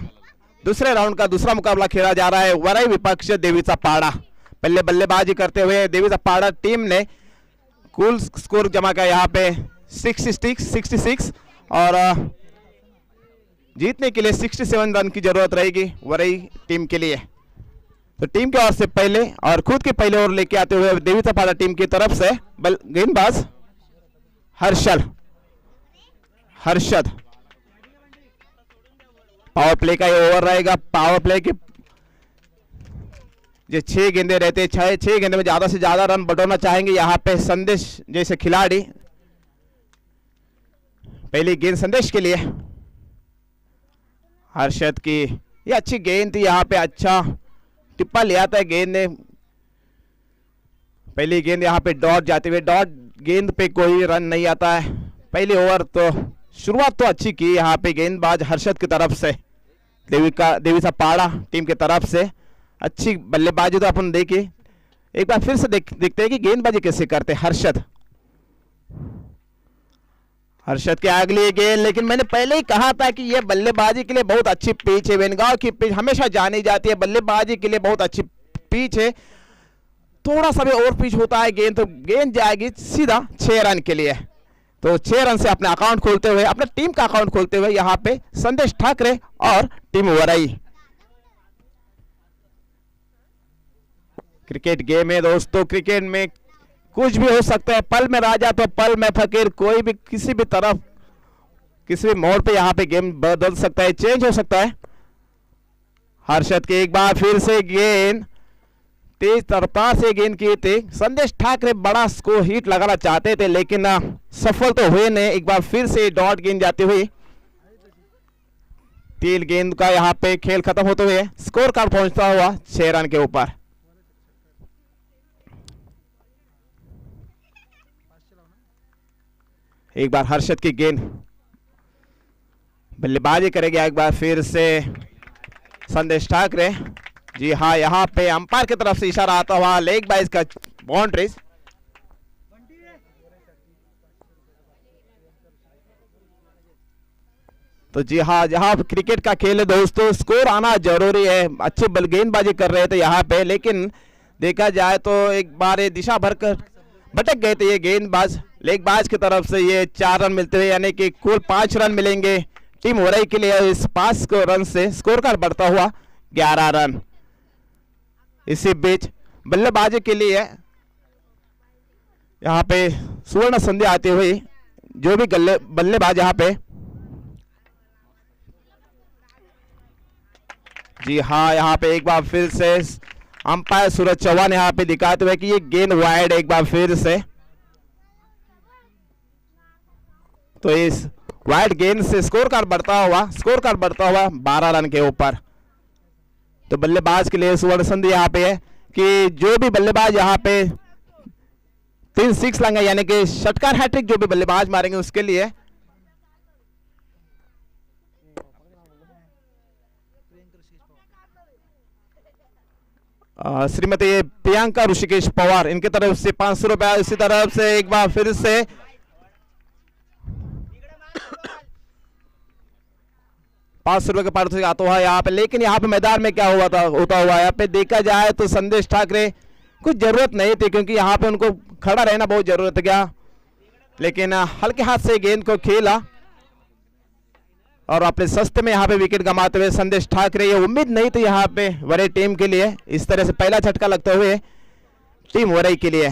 दूसरे राउंड का दूसरा मुकाबला खेला जा रहा है वरई विपक्ष देवीचा पाड़ा। पहले बल्लेबाजी करते हुए देवीचा पाड़ा टीम ने कुल स्कोर जमा किया यहाँ पे 66 और जीतने के लिए 67 रन की जरूरत रहेगी वरई टीम के लिए। तो टीम के ओर से पहले और खुद के पहले ओवर लेके आते हुए देवीचा पाड़ा टीम की तरफ से गेंदबाज हर्षद। पावर प्ले का ये ओवर रहेगा। पावर प्ले के जो 6 गेंदे रहते हैं 6 गेंदे में ज्यादा से ज्यादा रन बटोरना चाहेंगे यहाँ पे संदेश जैसे खिलाड़ी। पहली गेंद संदेश के लिए हर्षद की, ये अच्छी गेंद थी, यहाँ पे अच्छा टिप्पा ले आता है गेंद ने। पहली गेंद यहाँ पे डॉट जाते हुए डॉट गेंद पे कोई रन नहीं आता है। पहली ओवर तो शुरुआत तो अच्छी की यहाँ पे गेंदबाज हर्षद की तरफ से देवीचा पाड़ा टीम की तरफ से अच्छी बल्लेबाजी तो अपन देखिए एक बार फिर से देखते हैं कि गेंदबाजी कैसे करते हर्षद की अगली गेंद। लेकिन मैंने पहले ही कहा था कि यह बल्लेबाजी के लिए बहुत अच्छी पिच है। वेनगांव की पिच हमेशा जानी जाती है बल्लेबाजी के लिए बहुत अच्छी पिच है। थोड़ा सा भी ओवर पिच होता है गेंद तो गेंद जाएगी सीधा 6 रन के लिए। तो 6 रन से अपने अकाउंट खोलते हुए अपने टीम का अकाउंट खोलते हुए यहाँ पे संदेश ठाकरे और टीम वरई। क्रिकेट गेम है दोस्तों, क्रिकेट में कुछ भी हो सकता है। पल में राजा तो पल में फकीर, कोई भी किसी भी तरफ किसी भी मोड़ पे यहाँ पे गेम बदल सकता है, चेंज हो सकता है। हर्षद के एक बार फिर से गेंद तेज रफ्तार से गेंद किए थे। संदेश ठाकरे बड़ा स्कोर हिट लगाना चाहते थे लेकिन सफल तो हुए नहीं। एक बार फिर से डॉट गेंद जाते हुए 3 गेंद का यहाँ पे खेल खत्म होते हुए स्कोर कार्ड पहुंचता हुआ 6 रन के ऊपर। एक बार हर्षद की गेंद बल्लेबाजी करेगा एक बार फिर से संदेश ठाकरे। जी हाँ, यहाँ पे अंपायर की तरफ से इशारा आता हुआ लेग बाइज का बाउंड्रीज। तो जी हाँ, जहाँ क्रिकेट का खेल है दोस्तों स्कोर आना जरूरी है। अच्छे बल गेंदबाजी कर रहे थे यहाँ पे लेकिन देखा जाए तो एक बार ये दिशा भरकर भटक गए थे ये गेंदबाज। लेग बाज की तरफ से ये 4 रन मिलते हुए यानी कि कुल 5 रन मिलेंगे टीम वरई के लिए। इस 5 रन से स्कोर कार्ड बढ़ता हुआ 11 रन। इसी बीच बल्लेबाजी के लिए यहाँ पे सुवर्ण संध्या आती हुई जो भी बल्लेबाज यहाँ पे जी हाँ, यहाँ पे एक बार फिर से अंपायर सूरज चौहान यहाँ पे दिखाते हुए कि ये गेंद वाइड एक बार फिर से। तो इस वाइड गेंद से स्कोर कार्ड बढ़ता हुआ 12 रन के ऊपर। तो बल्लेबाज के लिए सुवर्ण संधि यहाँ पे है कि जो भी बल्लेबाज यहाँ पे 3 6 लाएंगे यानी कि षटकार हैट्रिक जो भी बल्लेबाज मारेंगे उसके लिए श्रीमती प्रियंका ऋषिकेश पवार इनके तरफ से 500 रुपया। इसी तरफ से एक बार फिर से ₹500 का पारितोषिक आता हुआ यहाँ पे। लेकिन यहाँ पे मैदान में क्या होता हुआ यहाँ पे देखा जाए तो संदेश ठाकरे कुछ जरूरत नहीं थी क्योंकि यहाँ पे उनको खड़ा रहना बहुत जरूरत है। क्या लेकिन हल्के हाथ से गेंद को खेला और अपने सस्ते में यहाँ पे विकेट गंवाते हुए संदेश ठाकरे, ये उम्मीद नहीं थी यहाँ पे वरई टीम के लिए, इस तरह से पहला झटका लगते हुए टीम वरई के लिए।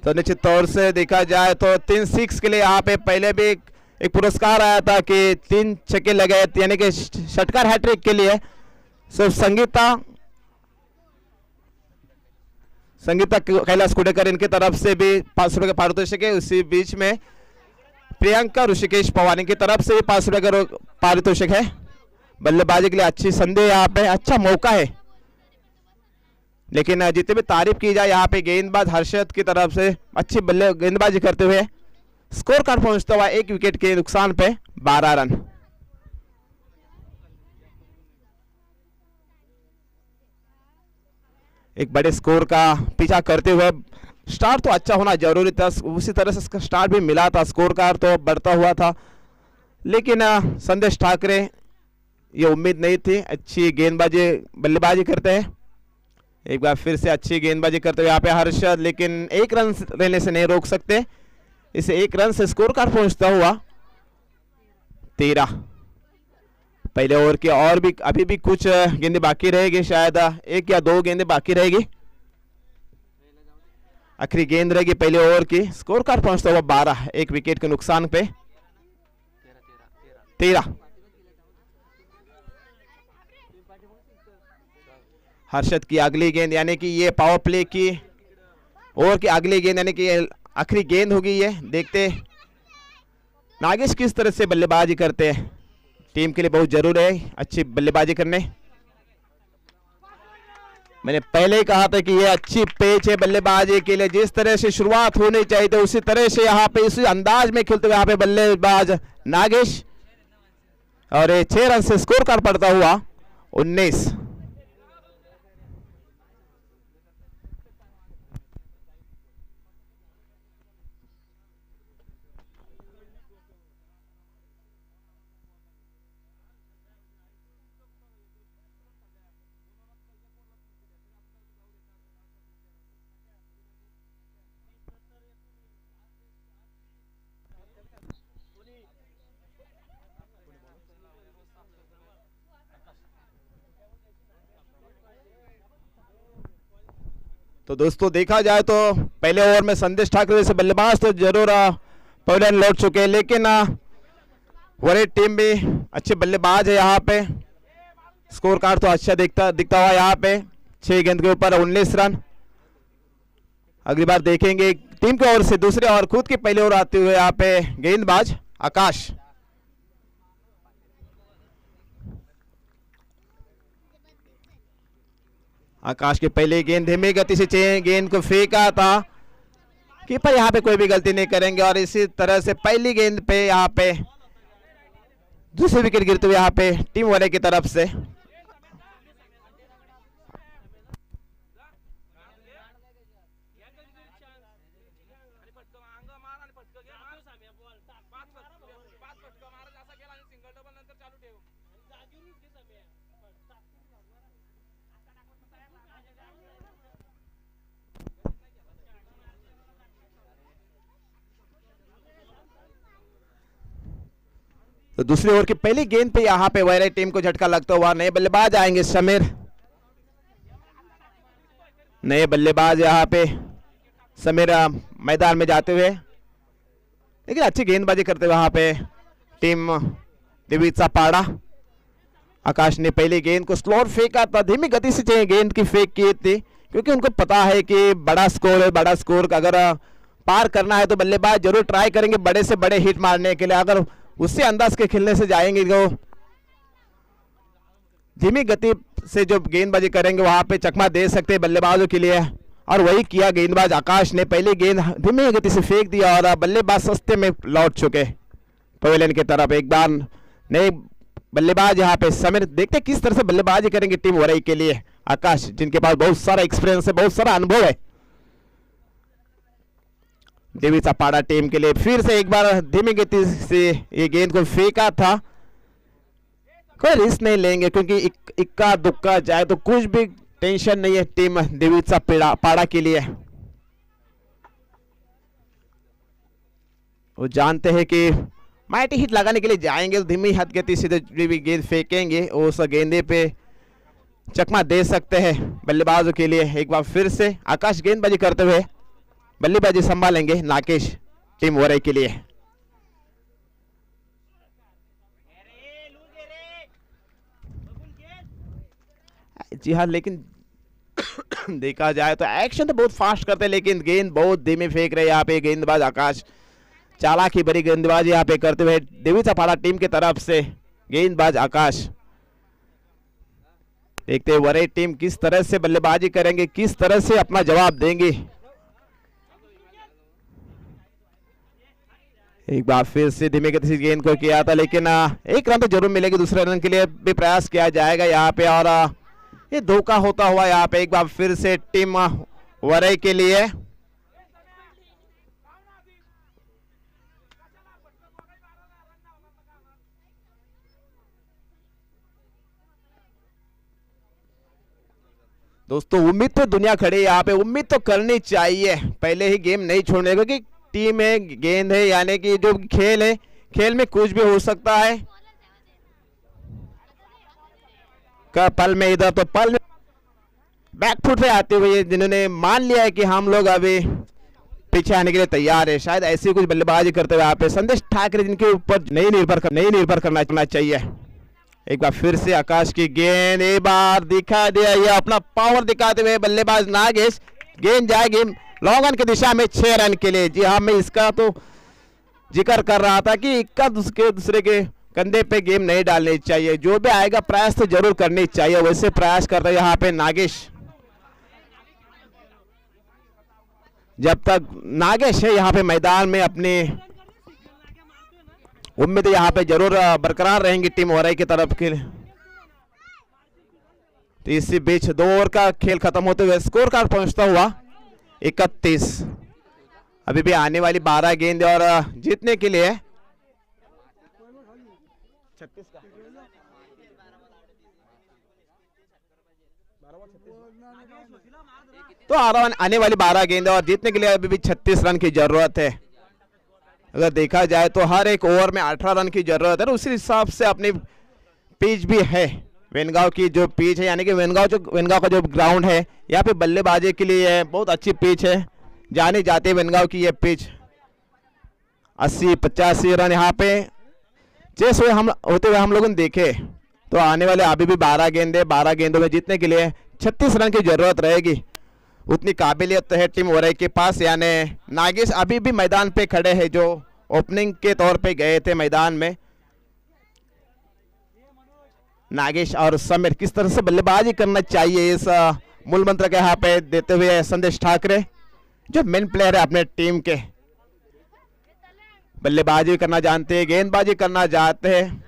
तो निश्चित तौर से देखा जाए तो 3 6 के लिए यहाँ पे पहले भी एक पुरस्कार आया था कि 3 छक्के लगे, यानी कि षटकार हैट्रिक के लिए। सो संगीता कैलाश कुडेकर इनकी तरफ से भी 500 रुपये का पारितोषिक है। उसी बीच में प्रियंका ऋषिकेश पवानी की तरफ से भी 500 रुपये का पारितोषिक है। बल्लेबाजी के लिए अच्छी संदेह यहाँ पे, अच्छा मौका है, लेकिन जितने भी तारीफ की जाए यहाँ पे गेंदबाज हर्षद की तरफ से अच्छी गेंदबाजी करते हुए स्कोर कार्ड पहुंचता हुआ 1 विकेट के नुकसान पे 12 रन। एक बड़े स्कोर का पीछा करते हुए स्टार्ट तो अच्छा होना जरूरी था, उसी तरह से स्टार्ट भी मिला था, स्कोर कार्ड तो बढ़ता हुआ था, लेकिन संदेश ठाकरे ये उम्मीद नहीं थी। अच्छी गेंदबाजी बल्लेबाजी करते हैं, एक बार फिर से अच्छी गेंदबाजी करते हुए यहाँ पे हर्षद, लेकिन 1 रन रहने से नहीं रोक सकते, इसे 1 रन से स्कोर कार्ड पहुंचता हुआ 13। पहले ओवर की और भी अभी भी कुछ गेंदें बाकी रहेगी, शायद 1 या 2 गेंदें बाकी रहेगी, आखिरी गेंद रहेगी पहले ओवर की। स्कोर कार्ड पहुंचता हुआ 12, 1 विकेट के नुकसान पे 13। हर्षद की अगली गेंद, यानी कि ये पावर प्ले की ओवर की अगली गेंद, यानी कि आखिरी गेंद होगी ये। देखते नागेश किस तरह से बल्लेबाजी करते हैं, टीम के लिए बहुत जरूरी है अच्छी बल्लेबाजी करने। मैंने पहले ही कहा था कि ये अच्छी पेच है बल्लेबाजी के लिए, जिस तरह से शुरुआत होनी चाहिए तो उसी तरह से यहाँ पे इसी अंदाज में खेलते हुए यहाँ पे बल्लेबाज नागेश, और ये 6 रन से स्कोर कार्ड पड़ता हुआ 19। तो दोस्तों देखा जाए तो पहले ओवर में संदेश ठाकरे जैसे बल्लेबाज तो जरूर पहले लौट चुके हैं, लेकिन वरई टीम भी अच्छे बल्लेबाज है यहाँ पे। स्कोर कार्ड तो अच्छा दिखता हुआ यहाँ पे 6 गेंद के ऊपर 19 रन। अगली बार देखेंगे टीम की ओर से दूसरे और खुद की पहले ओवर आते हुए यहाँ पे गेंदबाज आकाश। आकाश की पहली गेंद धीमी गति से गेंद को फेंका था, कीपर यहाँ पे कोई भी गलती नहीं करेंगे, और इसी तरह से पहली गेंद पे यहाँ पे दूसरी विकेट गिरते हुए यहाँ पे टीम वाले की तरफ से। तो दूसरी ओवर की पहली गेंद पे यहाँ पे वरई टीम को झटका लगता हुआ नए बल्लेबाज आएंगे समीर। नए बल्लेबाज यहाँ पे समीर मैदान में जाते हुए, लेकिन अच्छी गेंदबाजी करते हुए यहाँ पे टीम दिविचा पाड़ा। आकाश ने पहली गेंद को स्लोर फेंका था, धीमी गति से चाहिए गेंद की फेंक की थी, क्योंकि उनको पता है कि बड़ा स्कोर है, बड़ा स्कोर अगर पार करना है तो बल्लेबाज जरूर ट्राई करेंगे बड़े से बड़े हिट मारने के लिए। अगर उससे अंदाज के खेलने से जाएंगे तो धीमी गति से जो गेंदबाजी करेंगे वहां पे चकमा दे सकते हैं बल्लेबाजों के लिए, और वही किया गेंदबाज आकाश ने। पहली गेंद धीमी गति से फेंक दिया और बल्लेबाज सस्ते में लौट चुके पवेलियन की तरफ। एक बार नए बल्लेबाज यहाँ पे समीर, देखते किस तरह से बल्लेबाजी करेंगे टीम वरई के लिए आकाश, जिनके पास बहुत सारा एक्सपीरियंस है, बहुत सारा अनुभव है। दिविचा पाड़ा टीम के लिए फिर से एक बार धीमी गति से ये गेंद को फेंका था, कोई रिस्क नहीं लेंगे क्योंकि इक्का दुक्का जाए तो कुछ भी टेंशन नहीं है टीम देवीचा पाड़ा के लिए। वो जानते हैं कि माइटी हिट लगाने के लिए जाएंगे तो धीमी हाथ गति से भी गेंद फेंकेंगे, उस गेंदे पे चकमा दे सकते हैं बल्लेबाजों के लिए। एक बार फिर से आकाश गेंदबाजी करते हुए बल्लेबाजी संभालेंगे नागेश टीम वरई के लिए। जी हाँ, लेकिन देखा जाए तो एक्शन तो बहुत फास्ट करते हैं लेकिन गेंद बहुत धीमे फेंक रहे हैं यहाँ पे गेंदबाज आकाश। चालाकी भरी गेंदबाजी यहाँ पे करते हुए देवीचा पाड़ा टीम की तरफ से गेंदबाज आकाश। देखते हैं वरई टीम किस तरह से बल्लेबाजी करेंगे, किस तरह से अपना जवाब देंगे। एक बार फिर से धीमे गति से गेंद को किया था लेकिन एक रन तो जरूर मिलेगी, दूसरे रन के लिए भी प्रयास किया जाएगा यहाँ पे। और ये धोखा होता हुआ यहाँ पे एक बार फिर से टीम वरई के लिए। दोस्तों उम्मीद तो दुनिया खड़ी है यहाँ पे, उम्मीद तो करनी चाहिए, पहले ही गेम नहीं छोड़ने, क्योंकि टीम है, गेंद है, यानी कि जो खेल है, खेल में कुछ भी हो सकता है। का पल में इधर तो पल में बैकफुट से आते हुए जिन्होंने मान लिया है कि हम लोग अभी पीछे आने के लिए तैयार है, शायद ऐसी कुछ बल्लेबाजी करते हुए यहाँ पे संदेश ठाकरे जिनके ऊपर नहीं निर्भर करना चाहिए। एक बार फिर से आकाश की गेंद, एक बार दिखा दिया ये अपना पावर दिखाते हुए बल्लेबाज नागेश। गेंद जाएगी लॉन्ग रन की दिशा में 6 रन के लिए। जी हाँ, मैं इसका तो जिक्र कर रहा था कि इक्का दूसरे के कंधे पे गेम नहीं डालनी चाहिए, जो भी आएगा प्रयास तो जरूर करनी चाहिए, वैसे प्रयास कर रहे हैं यहाँ पे नागेश। जब तक नागेश है यहाँ पे मैदान में, अपनी उम्मीद यहाँ पे जरूर बरकरार रहेंगी टीम वरई की तरफ के लिए। तो इसी बीच 2 ओवर का खेल खत्म होते हुए स्कोर कार्ड पहुंचता हुआ 31। अभी भी आने वाली 12 गेंद और जीतने के लिए 36 का तो आने वाली 12 गेंद और जीतने के लिए अभी भी 36 रन की जरूरत है। अगर देखा जाए तो हर एक ओवर में 18 रन की जरूरत है, उसी हिसाब से अपनी पिच भी है वेनगांव की जो पिच है, यानी कि वेनगांव का जो ग्राउंड है यहाँ पे बल्लेबाजी के लिए बहुत अच्छी पिच है, जानी जाती है वेनगांव की ये पिच। 80-85 रन यहाँ पे चेस हुए होते हुए हम लोगों ने देखे। तो आने वाले अभी भी 12 गेंदे, 12 गेंदों में जीतने के लिए 36 रन की जरूरत रहेगी। उतनी काबिलियत है टीम वरई के पास, यानी नागेश अभी भी मैदान पे खड़े हैं, जो ओपनिंग के तौर पे गए थे मैदान में। नागेश और समीर किस तरह से बल्लेबाजी करना चाहिए, इस मूल मंत्र के यहाँ पे देते हुए संदेश ठाकरे जो मेन प्लेयर है अपने टीम के, बल्लेबाजी करना जानते हैं, गेंदबाजी करना चाहते हैं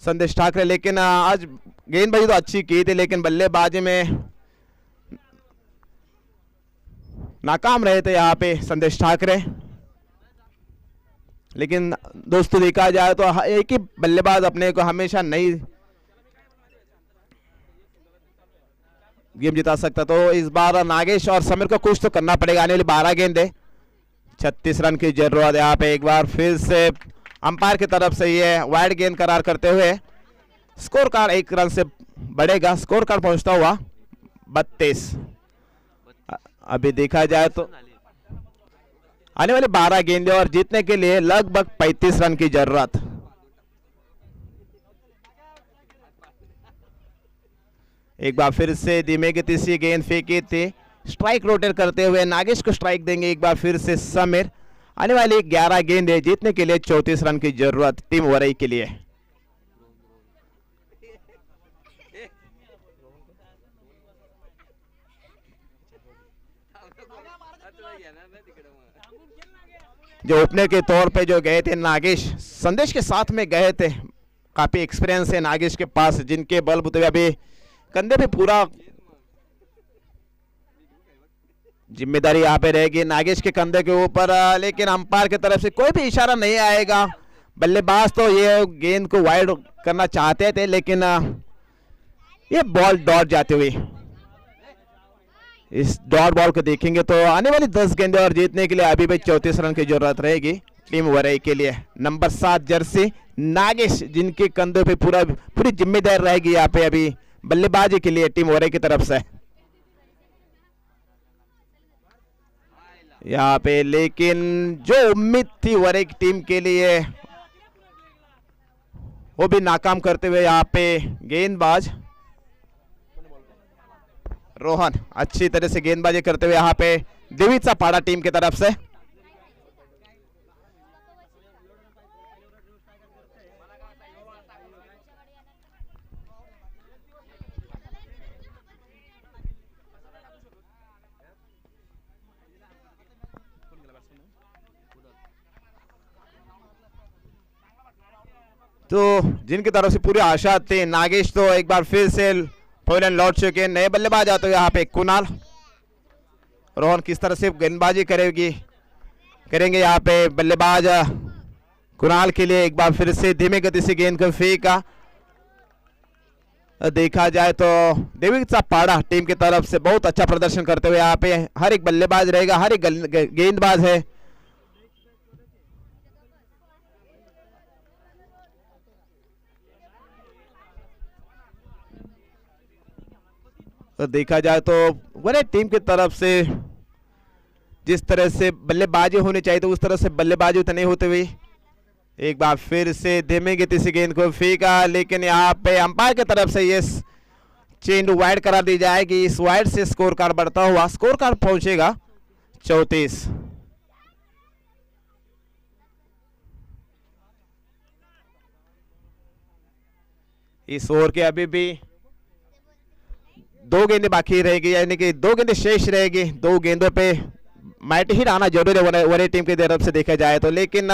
संदेश ठाकरे। लेकिन आज गेंदबाजी तो अच्छी की थी लेकिन बल्लेबाजी में नाकाम रहे थे यहाँ पे संदेश ठाकरे। लेकिन दोस्तों देखा जाए तो एक ही बल्लेबाज अपने को हमेशा नहीं गेम जिता सकता, तो इस बार नागेश और समीर को कुछ तो करना पड़ेगा। आने वाली 12 गेंदे 36 रन की जरूरत है यहाँ पे। एक बार फिर से अंपायर की तरफ से ये वाइड गेंद करार करते हुए स्कोर कार्ड 1 रन से बढ़ेगा, स्कोर कार्ड पहुंचता हुआ 32। अभी देखा जाए तो आने वाले 12 गेंदे और जीतने के लिए लगभग 35 रन की जरूरत। एक बार फिर से धीमे गति से गेंद फेंकी थी, स्ट्राइक रोटेट करते हुए नागेश को स्ट्राइक देंगे एक बार फिर से समीर। आने वाली 11 गेंदे जीतने के लिए 34 रन की जरूरत टीम वरई के लिए। जो ओपनर के तौर पे जो गए थे नागेश, संदेश के साथ में गए थे, काफी एक्सपीरियंस है नागेश के पास, जिनके बलबूते अभी कंधे पे पूरा जिम्मेदारी यहाँ पे रहेगी नागेश के कंधे के ऊपर। लेकिन अंपायर की तरफ से कोई भी इशारा नहीं आएगा। बल्लेबाज तो ये गेंद को वाइड करना चाहते थे लेकिन ये बॉल डॉट जाती हुई इस डॉट बॉल को देखेंगे तो आने वाली 10 गेंदें और जीतने के लिए अभी भी 34 रन की जरूरत रहेगी टीम वरई के लिए। नंबर 7 जर्सी नागेश, जिनके कंधों पे पूरी जिम्मेदारी रहेगी यहाँ पे अभी बल्लेबाजी के लिए टीम वरई की तरफ से। यहाँ पे लेकिन जो उम्मीद थी वरई की टीम के लिए वो भी नाकाम करते हुए यहाँ पे गेंदबाज रोहन अच्छी तरह से गेंदबाजी करते हुए यहाँ पे देवीचा पाड़ा टीम की तरफ से। तो जिनकी तरफ से पूरी आशा थी, नागेश तो एक बार फिर से फोलन लौट चुके, नए बल्लेबाज आते हुए यहाँ पे कुणाल। रोहन किस तरह से गेंदबाजी करेंगे यहाँ पे बल्लेबाज कुणाल के लिए एक बार फिर से धीमे गति से गेंद को फेंका। देखा जाए तो देवीचा पाड़ा टीम की तरफ से बहुत अच्छा प्रदर्शन करते हुए यहाँ पे हर एक बल्लेबाज रहेगा, हर एक गेंदबाज है। तो देखा जाए तो वरई टीम की तरफ से जिस तरह से बल्लेबाजी होनी चाहिए तो उस तरह से बल्लेबाजी तो नहीं होते हुए एक बार फिर से धीमे गति से गेंद को फेंका, लेकिन यहाँ पे अंपायर की तरफ से ये चेंज वाइड करार दी जाएगी। इस वाइड से स्कोर कार्ड बढ़ता हुआ स्कोर कार्ड पहुंचेगा 34। इस ओवर के अभी भी 2 गेंदें बाकी रहेगी, यानी कि 2 गेंदें शेष रहेगी। 2 गेंदों पे मैट हिट आना जरूरी है वरई टीम की तरफ से देखा जाए तो, लेकिन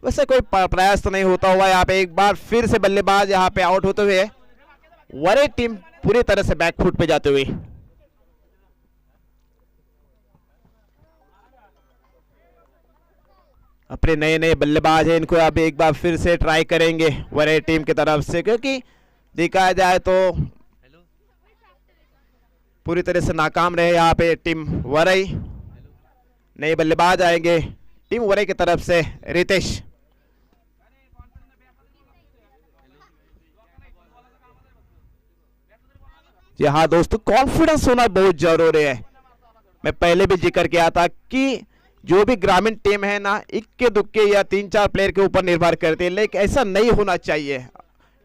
वैसे कोई प्रयास तो नहीं होता हुआ। यहाँ पे एक बार फिर से बल्लेबाज यहाँ पे आउट होते हुए वरई टीम पूरी तरह से बैकफुट पे जाते हुए। अपने नए बल्लेबाज हैं, इनको अब एक बार फिर से ट्राई करेंगे वरई टीम की तरफ से, क्योंकि देखा जाए तो पूरी तरह से नाकाम रहे यहाँ पे टीम वरई। नए बल्लेबाज आएंगे टीम वरई की तरफ से रितेश। जी हाँ दोस्तों, कॉन्फिडेंस होना बहुत जरूरी है। मैं पहले भी जिक्र किया था कि जो भी ग्रामीण टीम है ना, इक्के दुक्के या 3-4 प्लेयर के ऊपर निर्भर करती है, लेकिन ऐसा नहीं होना चाहिए।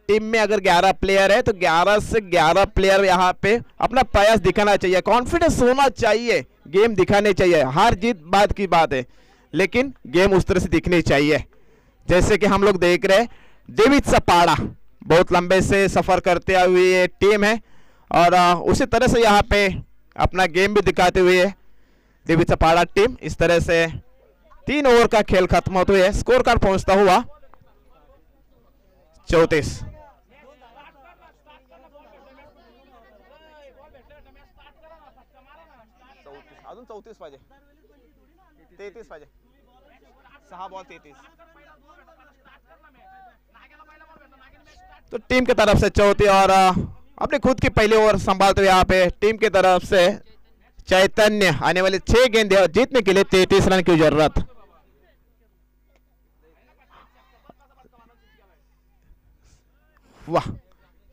टीम में अगर 11 प्लेयर है तो 11 से 11 प्लेयर यहाँ पे अपना प्रयास दिखाना चाहिए, कॉन्फिडेंस होना चाहिए, गेम दिखाने चाहिए। हार जीत बात की बात है, लेकिन गेम उस तरह से दिखनी चाहिए जैसे कि हम लोग देख रहे हैं। देवीचा पाड़ा बहुत लंबे से सफर करते हुए टीम है और उसी तरह से यहाँ पे अपना गेम भी दिखाते हुए देवीचा पाड़ा टीम। इस तरह से 3 ओवर का खेल खत्म होते हुए स्कोर कार्ड पहुंचता हुआ 34। अजून 34 पाहिजे, 33 पाहिजे, 6 बॉल 33। तो टीम की तरफ से 34 और अपने खुद की पहली ओवर संभालते हुए यहाँ पे टीम की तरफ से चैतन्य आने वाले 6 गेंदें और जीतने के लिए 33 रन की जरूरत। वाह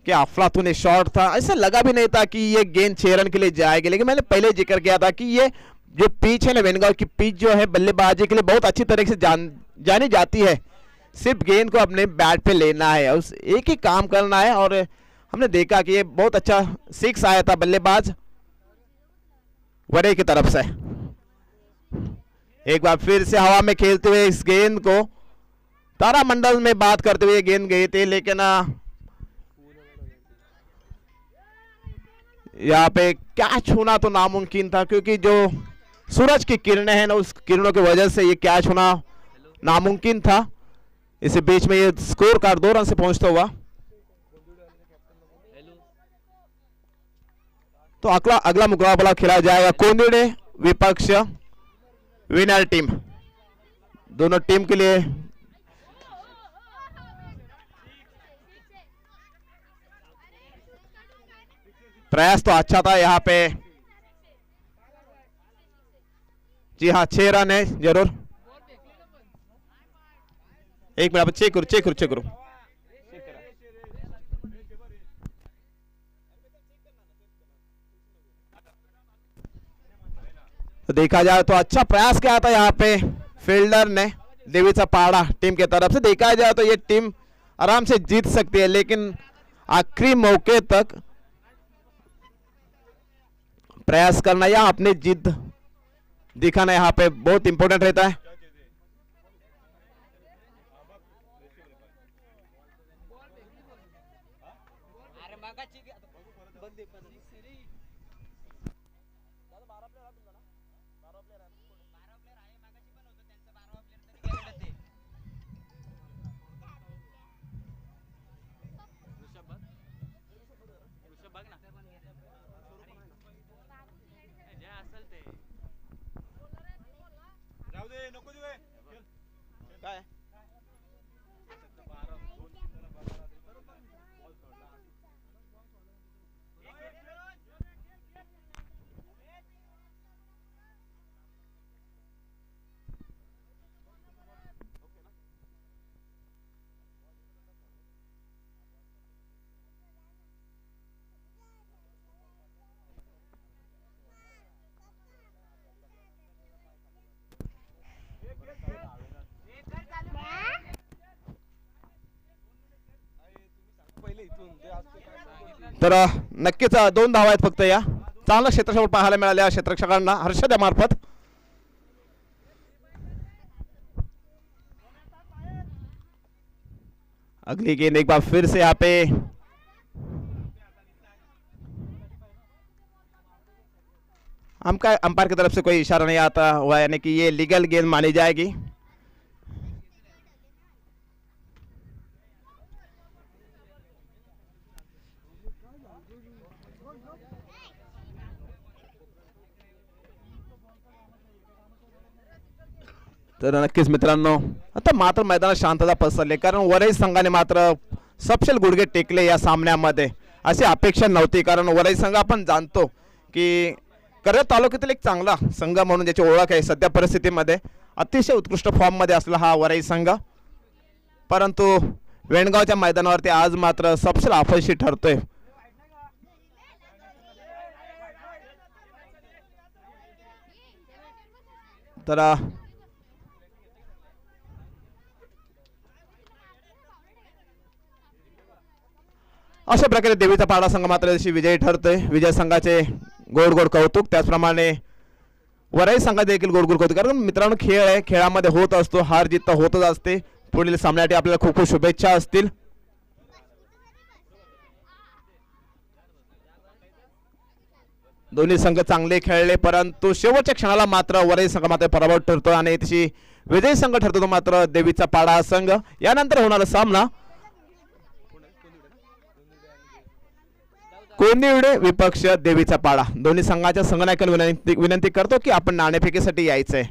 क्या अफलातून शॉट था, ऐसा लगा भी नहीं था कि ये गेंद 6 रन के लिए जाएगी, लेकिन मैंने पहले जिक्र किया था कि ये जो पिच है ना, वेनगांव की पिच जो है बल्लेबाजी के लिए बहुत अच्छी तरह से जानी जाती है। सिर्फ गेंद को अपने बैट पे लेना है, उस एक ही काम करना है। और हमने देखा कि ये बहुत अच्छा 6 आया था बल्लेबाज वरई की तरफ से। एक बार फिर से हवा में खेलते हुए इस गेंद को तारामंडल में बात करते हुए गेंद गई थी, लेकिन यहाँ पे कैच होना तो नामुमकिन था, क्योंकि जो सूरज की किरणें हैं ना, उस किरणों की वजह से ये कैच होना नामुमकिन था। इसी बीच में ये स्कोर कार्ड 2 रन से पहुंचता हुआ। तो अगला मुकाबला खेला जाएगा कोंदिड़े विपक्ष विनर टीम। दोनों टीम के लिए प्रयास तो अच्छा था यहाँ पे जी हाँ 6 रन है जरूर। एक मिनट चेक करो। तो देखा जाए तो अच्छा प्रयास किया था यहाँ पे फील्डर ने देवीचा पहाड़ा टीम के तरफ से। देखा जाए तो ये टीम आराम से जीत सकती है, लेकिन आखिरी मौके तक प्रयास करना या अपनी जिद दिखाना यहाँ पे बहुत इंपॉर्टेंट रहता है। काय तर नक्कीच 2 धावा आहेत फक्त या चांगला क्षेत्रक्षण पाहायला मिळाल्या क्षेत्ररक्षकांना हर्षद मार्फत। अगली गेंद एक बार फिर से यहाँ पे अंपायर की तरफ से कोई इशारा नहीं आता हुआ, यानी कि ये लीगल गेंद मानी जाएगी। तर नक्कीच मित्रांनो आता मात्र मैदानात शांतता पसरली, कारण वरई संघाने मात्र सपशेल गुडघे टेकले या सामन्यामध्ये। अशी अपेक्षा नव्हती, कारण वरई संघ आपण जाणतो की कर्जत तालुक्यातील एक चांगला संघ म्हणून ज्याची ओळख आहे सध्या परिस्थितीमध्ये अतिशय उत्कृष्ट फॉर्म मध्ये असलेला हा वरई संघ, परंतु वेणगावच्या मैदानावरती आज मात्र सपशेल अपयशी ठरतोय। तर अशा प्रकारे देवीचा पाडा संघ मात्र जशी विजयी ठरतोय। विजय संघाचे गोड गोड कौतुक, त्याचप्रमाणे वरई संघाचे देखील गोड गोड कौतुक, कारण मित्रांनो खेळ आहे, खेळामध्ये होत असतो हार जीत तर होतच असते। पुढील सामन्यासाठी आपल्याला खूप खूप शुभेच्छा असतील। दोन्ही संघ चांगले खेळले, परंतु शेवटच्या क्षणाला मात्र वरई संघ मात्र पराभूत ठरतो आणि तशी विजयी संघ ठरतो तो मात्र देवीचा पाडा संघ। यानंतर होणारा सामना कोंदिवडे विपक्ष देवीचा पाडा। दोन्ही संघाच्या संघनायकांना विनंती करतो की आपण नाणेफेकीसाठी यायचंय।